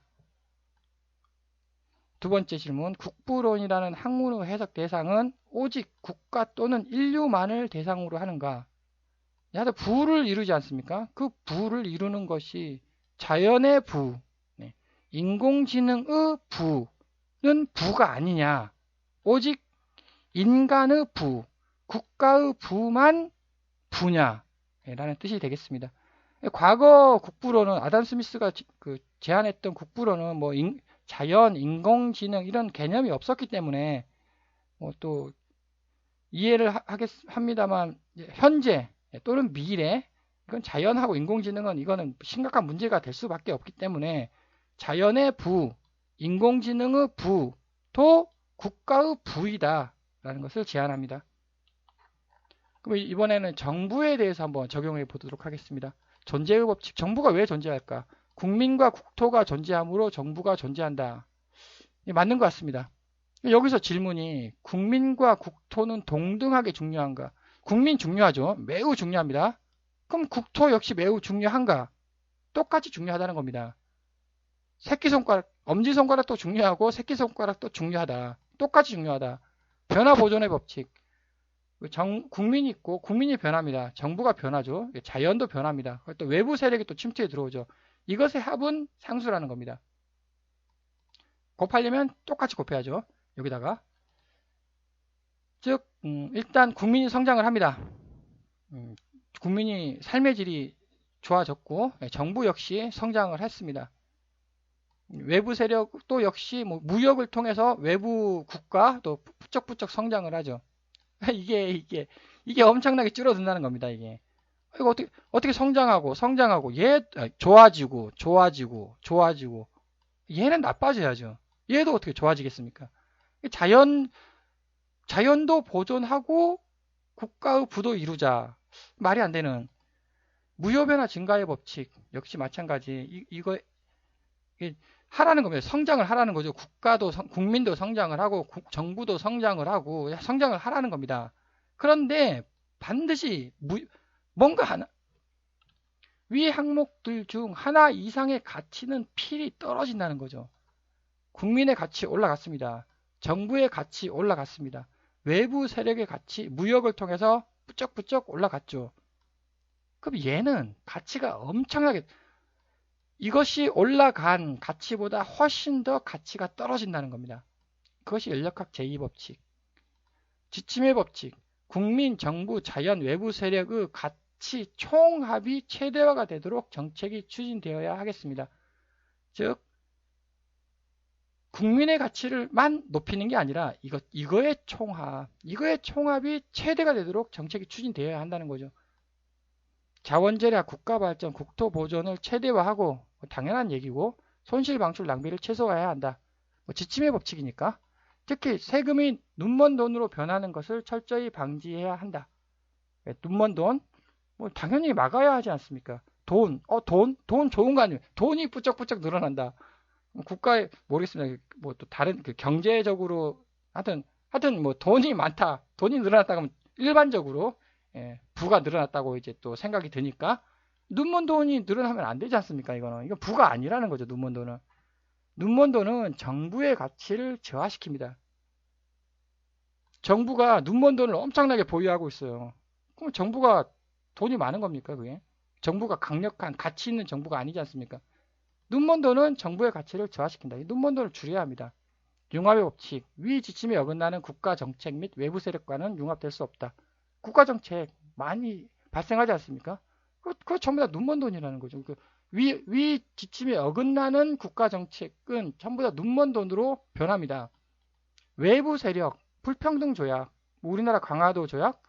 두 번째 질문. 국부론이라는 학문의 해석 대상은 오직 국가 또는 인류만을 대상으로 하는가? 하여튼 부를 이루지 않습니까? 그 부를 이루는 것이 자연의 부, 인공지능의 부는 부가 아니냐? 오직 인간의 부, 국가의 부만 부냐? 라는 뜻이 되겠습니다. 과거 국부론은 아담 스미스가 제안했던 국부론은 뭐 자연, 인공지능 이런 개념이 없었기 때문에 뭐 또 이해를 합니다만 현재 또는 미래 이건 자연하고 인공지능은 이거는 심각한 문제가 될 수밖에 없기 때문에 자연의 부, 인공지능의 부도 국가의 부이다라는 것을 제안합니다. 그럼 이번에는 정부에 대해서 한번 적용해 보도록 하겠습니다. 존재의 법칙, 정부가 왜 존재할까? 국민과 국토가 존재하므로 정부가 존재한다. 맞는 것 같습니다. 여기서 질문이 국민과 국토는 동등하게 중요한가? 국민 중요하죠. 매우 중요합니다. 그럼 국토 역시 매우 중요한가? 똑같이 중요하다는 겁니다. 새끼손가락, 엄지손가락도 중요하고 새끼손가락도 중요하다. 똑같이 중요하다. 변화보존의 법칙. 국민이 있고 국민이 변합니다. 정부가 변하죠. 자연도 변합니다. 또 외부 세력이 또 침투해 들어오죠. 이것의 합은 상수라는 겁니다. 곱하려면 똑같이 곱해야죠. 여기다가 즉 일단 국민이 성장을 합니다. 국민이 삶의 질이 좋아졌고 정부 역시 성장을 했습니다. 외부 세력도 역시 뭐 무역을 통해서 외부 국가 또 부쩍부쩍 성장을 하죠. 이게 엄청나게 줄어든다는 겁니다. 이거 어떻게 성장하고 좋아지고 얘는 나빠져야죠. 얘도 어떻게 좋아지겠습니까? 자연도 보존하고 국가의 부도 이루자. 말이 안 되는. 무효변화 증가의 법칙 역시 마찬가지. 이거 하라는 겁니다. 성장을 하라는 거죠. 국민도 성장을 하고 정부도 성장을 하고 성장을 하라는 겁니다. 그런데 반드시 뭔가 하나 위 항목들 중 하나 이상의 가치는 필히 떨어진다는 거죠. 국민의 가치 올라갔습니다. 정부의 가치 올라갔습니다. 외부 세력의 가치, 무역을 통해서 부쩍부쩍 올라갔죠. 그럼 얘는 가치가 엄청나게 이것이 올라간 가치보다 훨씬 더 가치가 떨어진다는 겁니다. 그것이 인력학 제2법칙. 지침의 법칙. 국민, 정부, 자연, 외부 세력의 가치 총합이 최대화가 되도록 정책이 추진되어야 하겠습니다. 즉 국민의 가치를만 높이는 게 아니라 이거의 총합이 최대가 되도록 정책이 추진되어야 한다는 거죠. 자원절약, 국가발전, 국토보존을 최대화하고 당연한 얘기고 손실 방출 낭비를 최소화해야 한다. 지침의 법칙이니까. 특히 세금이 눈먼 돈으로 변하는 것을 철저히 방지해야 한다. 눈먼 돈? 당연히 막아야 하지 않습니까? 돈 좋은 거 아니에요. 돈이 부쩍부쩍 늘어난다. 국가에 모르겠습니다. 또 다른 경제적으로 하여튼 돈이 많다. 돈이 늘어났다고 하면 일반적으로 부가 늘어났다고 이제 또 생각이 드니까 눈먼 돈이 늘어나면 안 되지 않습니까? 이건 부가 아니라는 거죠. 눈먼 돈은 정부의 가치를 저하시킵니다. 정부가 눈먼 돈을 엄청나게 보유하고 있어요. 그럼 정부가 돈이 많은 겁니까? 그게 정부가 강력한 가치 있는 정부가 아니지 않습니까? 눈먼 돈은 정부의 가치를 저하시킨다. 이 눈먼 돈을 줄여야 합니다. 융합의 법칙. 위 지침에 어긋나는 국가 정책 및 외부 세력과는 융합될 수 없다. 국가 정책 많이 발생하지 않습니까? 그거 전부 다 눈먼 돈이라는 거죠. 위 지침에 어긋나는 국가 정책은 전부 다 눈먼 돈으로 변합니다. 외부 세력, 불평등 조약, 우리나라 강화도 조약,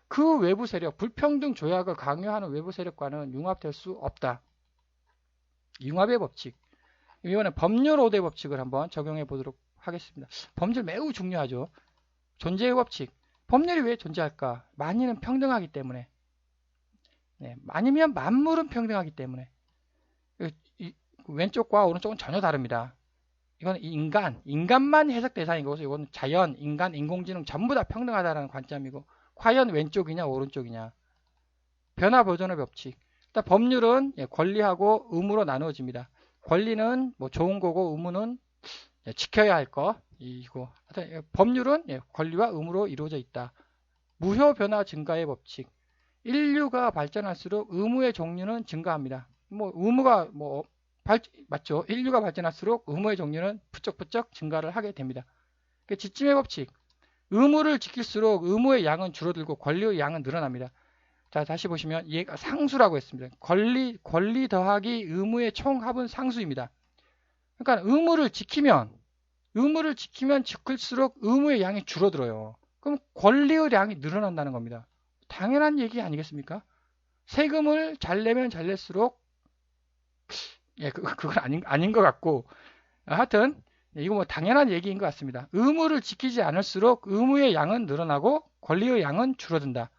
그 외부 세력, 불평등 조약을 강요하는 외부 세력과는 융합될 수 없다. 융합의 법칙. 이번에 법률 5대 법칙을 한번 적용해 보도록 하겠습니다. 법률 매우 중요하죠. 존재의 법칙. 법률이 왜 존재할까? 만인은 평등하기 때문에. 아니면 만물은 평등하기 때문에. 왼쪽과 오른쪽은 전혀 다릅니다. 이건 인간만 해석 대상이고, 이건 자연, 인간, 인공지능 전부 다 평등하다는 관점이고, 과연 왼쪽이냐 오른쪽이냐. 변화 보존의 법칙. 일단 법률은 권리하고 의무로 나누어집니다. 권리는 좋은 거고 의무는 지켜야 할 거. 이거. 법률은 권리와 의무로 이루어져 있다. 무효 변화 증가의 법칙. 인류가 발전할수록 의무의 종류는 증가합니다. 의무가 맞죠? 인류가 발전할수록 의무의 종류는 부쩍부쩍 증가를 하게 됩니다. 지침의 법칙. 의무를 지킬수록 의무의 양은 줄어들고 권리의 양은 늘어납니다. 자, 다시 보시면 얘가 상수라고 했습니다. 권리 더하기 의무의 총합은 상수입니다. 그러니까 의무를 지키면 지킬수록 의무의 양이 줄어들어요. 그럼 권리의 양이 늘어난다는 겁니다. 당연한 얘기 아니겠습니까? 세금을 잘 내면 잘 낼수록 그건 아닌 것 같고, 하여튼 이거 당연한 얘기인 것 같습니다. 의무를 지키지 않을수록 의무의 양은 늘어나고 권리의 양은 줄어든다.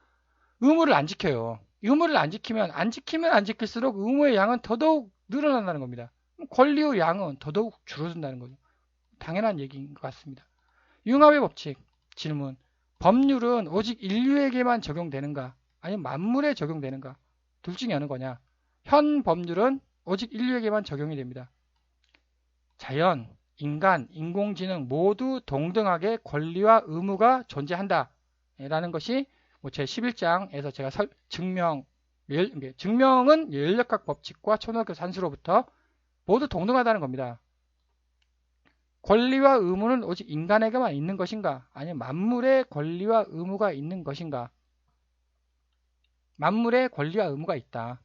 의무를 안 지켜요. 의무를 안 지키면 안 지킬수록 의무의 양은 더더욱 늘어난다는 겁니다. 권리의 양은 더더욱 줄어든다는 거죠. 당연한 얘기인 것 같습니다. 융합의 법칙. 질문. 법률은 오직 인류에게만 적용되는가? 아니면 만물에 적용되는가? 둘 중에 어느 거냐? 현 법률은 오직 인류에게만 적용이 됩니다. 자연, 인간, 인공지능 모두 동등하게 권리와 의무가 존재한다. 라는 것이 제 11장에서 제가 증명은 인력학 법칙과 초등학교 산수로부터 모두 동등하다는 겁니다. 권리와 의무는 오직 인간에게만 있는 것인가? 아니면 만물의 권리와 의무가 있는 것인가? 만물의 권리와 의무가 있다.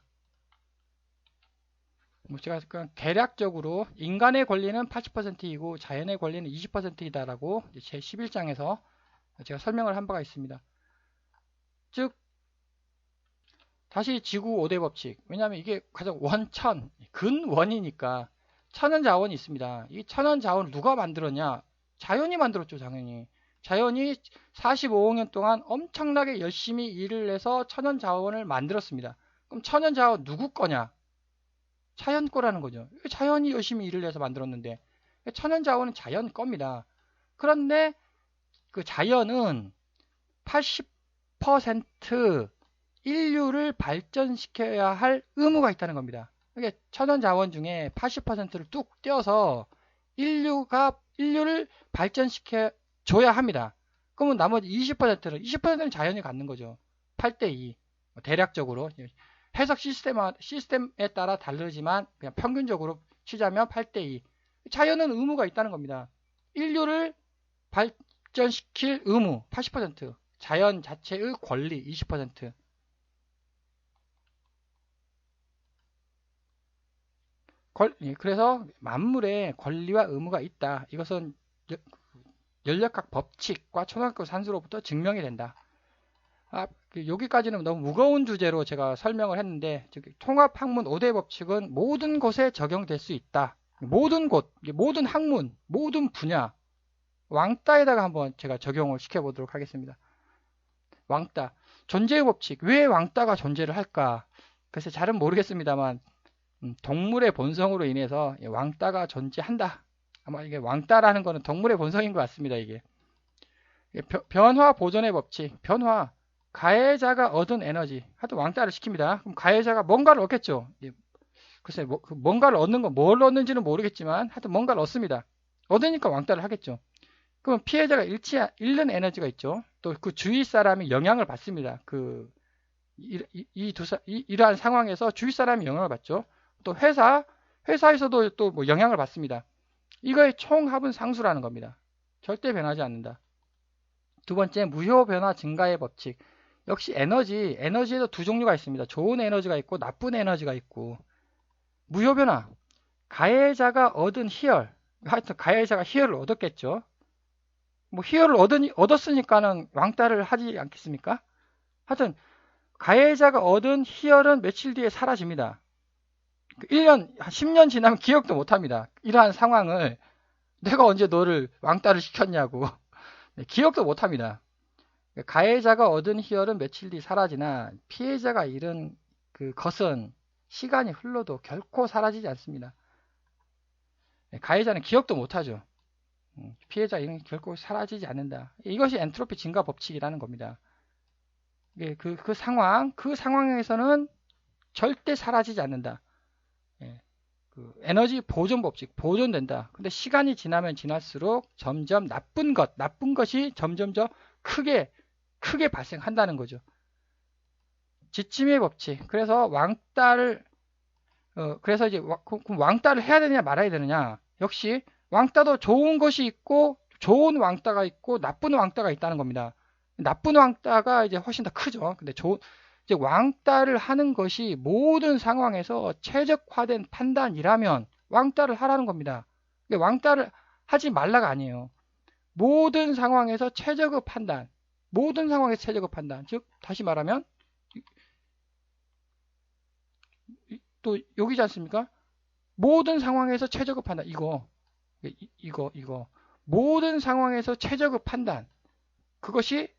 제가 대략적으로 인간의 권리는 80%이고 자연의 권리는 20%이다라고 제 11장에서 제가 설명을 한 바가 있습니다. 즉 다시 지구 5대 법칙. 왜냐하면 이게 가장 근원이니까 천연 자원이 있습니다. 이 천연 자원을 누가 만들었냐? 자연이 만들었죠, 당연히. 자연이 45억 년 동안 엄청나게 열심히 일을 해서 천연자원을 만들었습니다. 그럼 천연자원 누구 거냐? 자연 거라는 거죠. 자연이 열심히 일을 해서 만들었는데 천연자원은 자연 겁니다. 그런데 그 자연은 80% 인류를 발전시켜야 할 의무가 있다는 겁니다. 이게 천연자원 중에 80%를 뚝 떼어서 인류를 발전시켜 줘야 합니다. 그러면 나머지 20%는 자연이 갖는 거죠. 8대2 대략적으로 해석 시스템에 따라 다르지만 그냥 평균적으로 치자면 8대2 자연은 의무가 있다는 겁니다. 인류를 발전시킬 의무 80%, 자연 자체의 권리 20%. 그래서 만물에 권리와 의무가 있다. 이것은 연력학 법칙과 초등학교 산수로부터 증명이 된다. 여기까지는 너무 무거운 주제로 제가 설명을 했는데 통합학문 5대 법칙은 모든 곳에 적용될 수 있다. 모든 곳, 모든 학문, 모든 분야 왕따에다가 한번 제가 적용을 시켜보도록 하겠습니다. 왕따, 존재의 법칙. 왜 왕따가 존재를 할까? 글쎄 잘은 모르겠습니다만 동물의 본성으로 인해서 왕따가 존재한다. 아마 이게 왕따라는 거는 동물의 본성인 것 같습니다. 이게 변화 보존의 법칙. 변화. 가해자가 얻은 에너지. 하여튼 왕따를 시킵니다. 그럼 가해자가 뭔가를 얻겠죠. 글쎄 뭔가를 얻는 건 뭘 얻는지는 모르겠지만 하여튼 뭔가를 얻습니다. 얻으니까 왕따를 하겠죠. 그럼 피해자가 잃는 에너지가 있죠. 또 그 주위 사람이 영향을 받습니다. 이러한 상황에서 주위 사람이 영향을 받죠. 또 회사에서도 또 뭐 영향을 받습니다. 이거의 총합은 상수라는 겁니다. 절대 변하지 않는다. 두 번째, 무효 변화 증가의 법칙. 역시 에너지에도 두 종류가 있습니다. 좋은 에너지가 있고 나쁜 에너지가 있고. 무효 변화. 가해자가 얻은 희열. 하여튼 가해자가 희열을 얻었겠죠. 뭐 희열을 얻었으니까는 왕따를 하지 않겠습니까? 하여튼 가해자가 얻은 희열은 며칠 뒤에 사라집니다. 1년, 10년 지나면 기억도 못합니다. 이러한 상황을 내가 언제 너를 왕따를 시켰냐고 기억도 못합니다. 가해자가 얻은 희열은 며칠 뒤 사라지나 피해자가 잃은 것은 시간이 흘러도 결코 사라지지 않습니다. 가해자는 기억도 못하죠. 피해자 잃은 결코 사라지지 않는다. 이것이 엔트로피 증가 법칙이라는 겁니다. 그 상황에서는 절대 사라지지 않는다. 에너지 보존 법칙, 보존된다. 근데 시간이 지나면 지날수록 점점 나쁜 것이 점점 더 크게 발생한다는 거죠. 지침의 법칙. 그래서 그래서 이제 왕따를 해야 되느냐 말아야 되느냐. 역시 왕따도 좋은 것이 있고 좋은 왕따가 있고 나쁜 왕따가 있다는 겁니다. 나쁜 왕따가 이제 훨씬 더 크죠. 근데 이제 왕따를 하는 것이 모든 상황에서 최적화된 판단이라면 왕따를 하라는 겁니다. 왕따를 하지 말라가 아니에요. 모든 상황에서 최적의 판단. 즉 다시 말하면 또 여기지 않습니까? 모든 상황에서 최적의 판단. 이거 모든 상황에서 최적의 판단. 그것이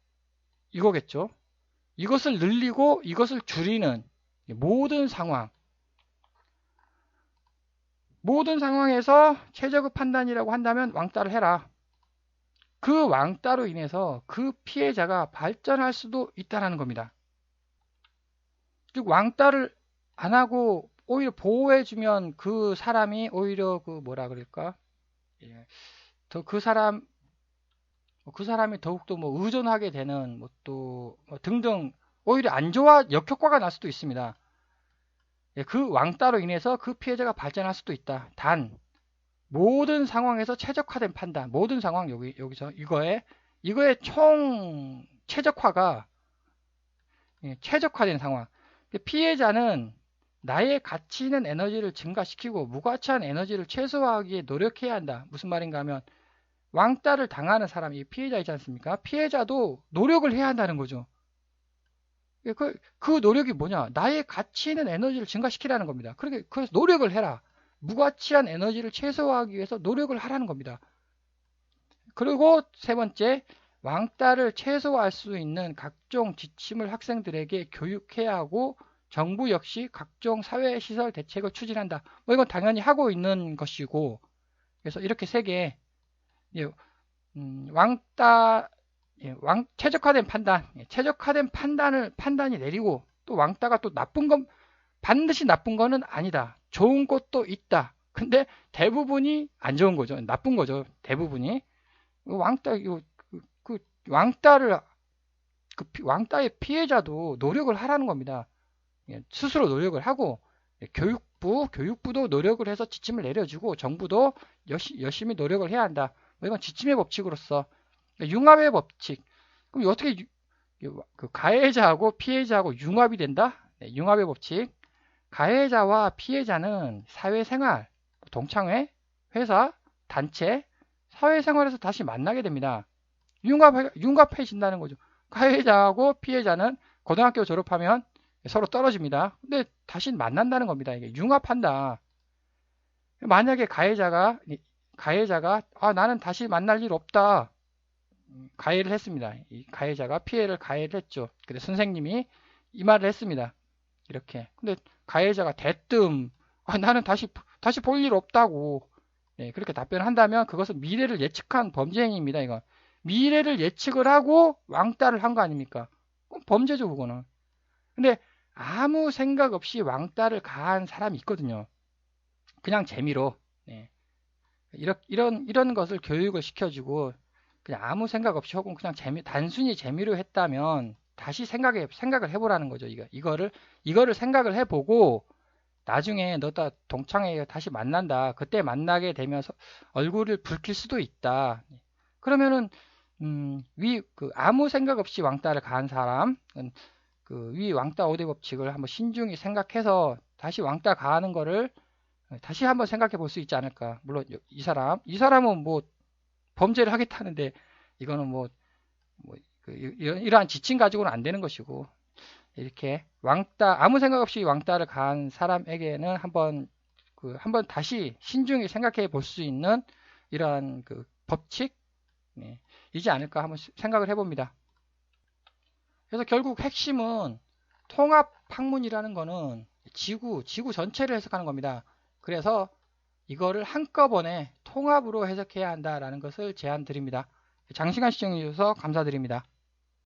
이거겠죠. 이것을 늘리고 이것을 줄이는 모든 상황에서 최적의 판단이라고 한다면 왕따를 해라. 그 왕따로 인해서 그 피해자가 발전할 수도 있다는 겁니다. 즉 왕따를 안 하고 오히려 보호해주면 그 사람이 오히려 뭐라 그럴까? 더 그 사람이 더욱더 뭐 의존하게 되는 또 등등 오히려 안 좋아 역효과가 날 수도 있습니다. 그 왕따로 인해서 그 피해자가 발전할 수도 있다. 단 모든 상황에서 최적화된 판단, 모든 상황 여기서 이거의 총 최적화가 최적화된 상황. 피해자는 나의 가치 있는 에너지를 증가시키고 무가치한 에너지를 최소화하기에 노력해야 한다. 무슨 말인가 하면 왕따를 당하는 사람이 피해자이지 않습니까? 피해자도 노력을 해야 한다는 거죠. 그 노력이 뭐냐? 나의 가치 있는 에너지를 증가시키라는 겁니다. 그래서 노력을 해라. 무가치한 에너지를 최소화하기 위해서 노력을 하라는 겁니다. 그리고 세 번째, 왕따를 최소화할 수 있는 각종 지침을 학생들에게 교육해야 하고 정부 역시 각종 사회시설 대책을 추진한다. 뭐 이건 당연히 하고 있는 것이고 그래서 이렇게 세 개 왕따 최적화된 판단 최적화된 판단이 내리고 또 왕따가 또 나쁜 건 반드시 나쁜 거는 아니다. 좋은 것도 있다. 근데 대부분이 안 좋은 거죠. 나쁜 거죠. 대부분이 왕따 왕따를 왕따의 피해자도 노력을 하라는 겁니다. 스스로 노력을 하고 교육부도 노력을 해서 지침을 내려주고 정부도 열심히 노력을 해야 한다. 뭐 이건 지침의 법칙으로서 융합의 법칙. 그럼 어떻게 그 가해자하고 피해자하고 융합이 된다? 네, 융합의 법칙. 가해자와 피해자는 사회생활, 동창회, 회사, 단체, 사회생활에서 다시 만나게 됩니다. 융합해진다는 거죠. 가해자하고 피해자는 고등학교 졸업하면 서로 떨어집니다. 근데 다시 만난다는 겁니다. 이게 융합한다. 만약에 가해자가 나는 다시 만날 일 없다. 가해를 했습니다. 이 가해자가 가해를 했죠. 그래서 선생님이 이 말을 했습니다. 이렇게. 근데 가해자가 대뜸 나는 다시 볼 일 없다고 그렇게 답변을 한다면 그것은 미래를 예측한 범죄 행위입니다. 이거 미래를 예측을 하고 왕따를 한 거 아닙니까? 범죄죠, 그거는. 근데 아무 생각 없이 왕따를 가한 사람이 있거든요. 그냥 재미로 이런 것을 교육을 시켜주고 그냥 아무 생각 없이 혹은 그냥 단순히 재미로 했다면 다시 생각을 해보라는 거죠. 이거를 생각을 해보고 나중에 너다 동창회 다시 만난다. 그때 만나게 되면서 얼굴을 붉힐 수도 있다. 그러면은 아무 생각 없이 왕따를 가한 사람, 위 왕따 5대 법칙을 한번 신중히 생각해서 다시 왕따 가하는 거를 다시 한번 생각해 볼 수 있지 않을까. 물론 이 사람은 뭐 범죄를 하겠다는데 이거는 이러한 지침 가지고는 안 되는 것이고 이렇게 아무 생각 없이 왕따를 가한 사람에게는 한번 다시 신중히 생각해 볼 수 있는 이러한 법칙 이지 않을까 한번 생각을 해봅니다. 그래서 결국 핵심은 통합 학문이라는 거는 지구 전체를 해석하는 겁니다. 그래서 이거를 한꺼번에 통합으로 해석해야 한다라는 것을 제안 드립니다. 장시간 시청해 주셔서 감사드립니다.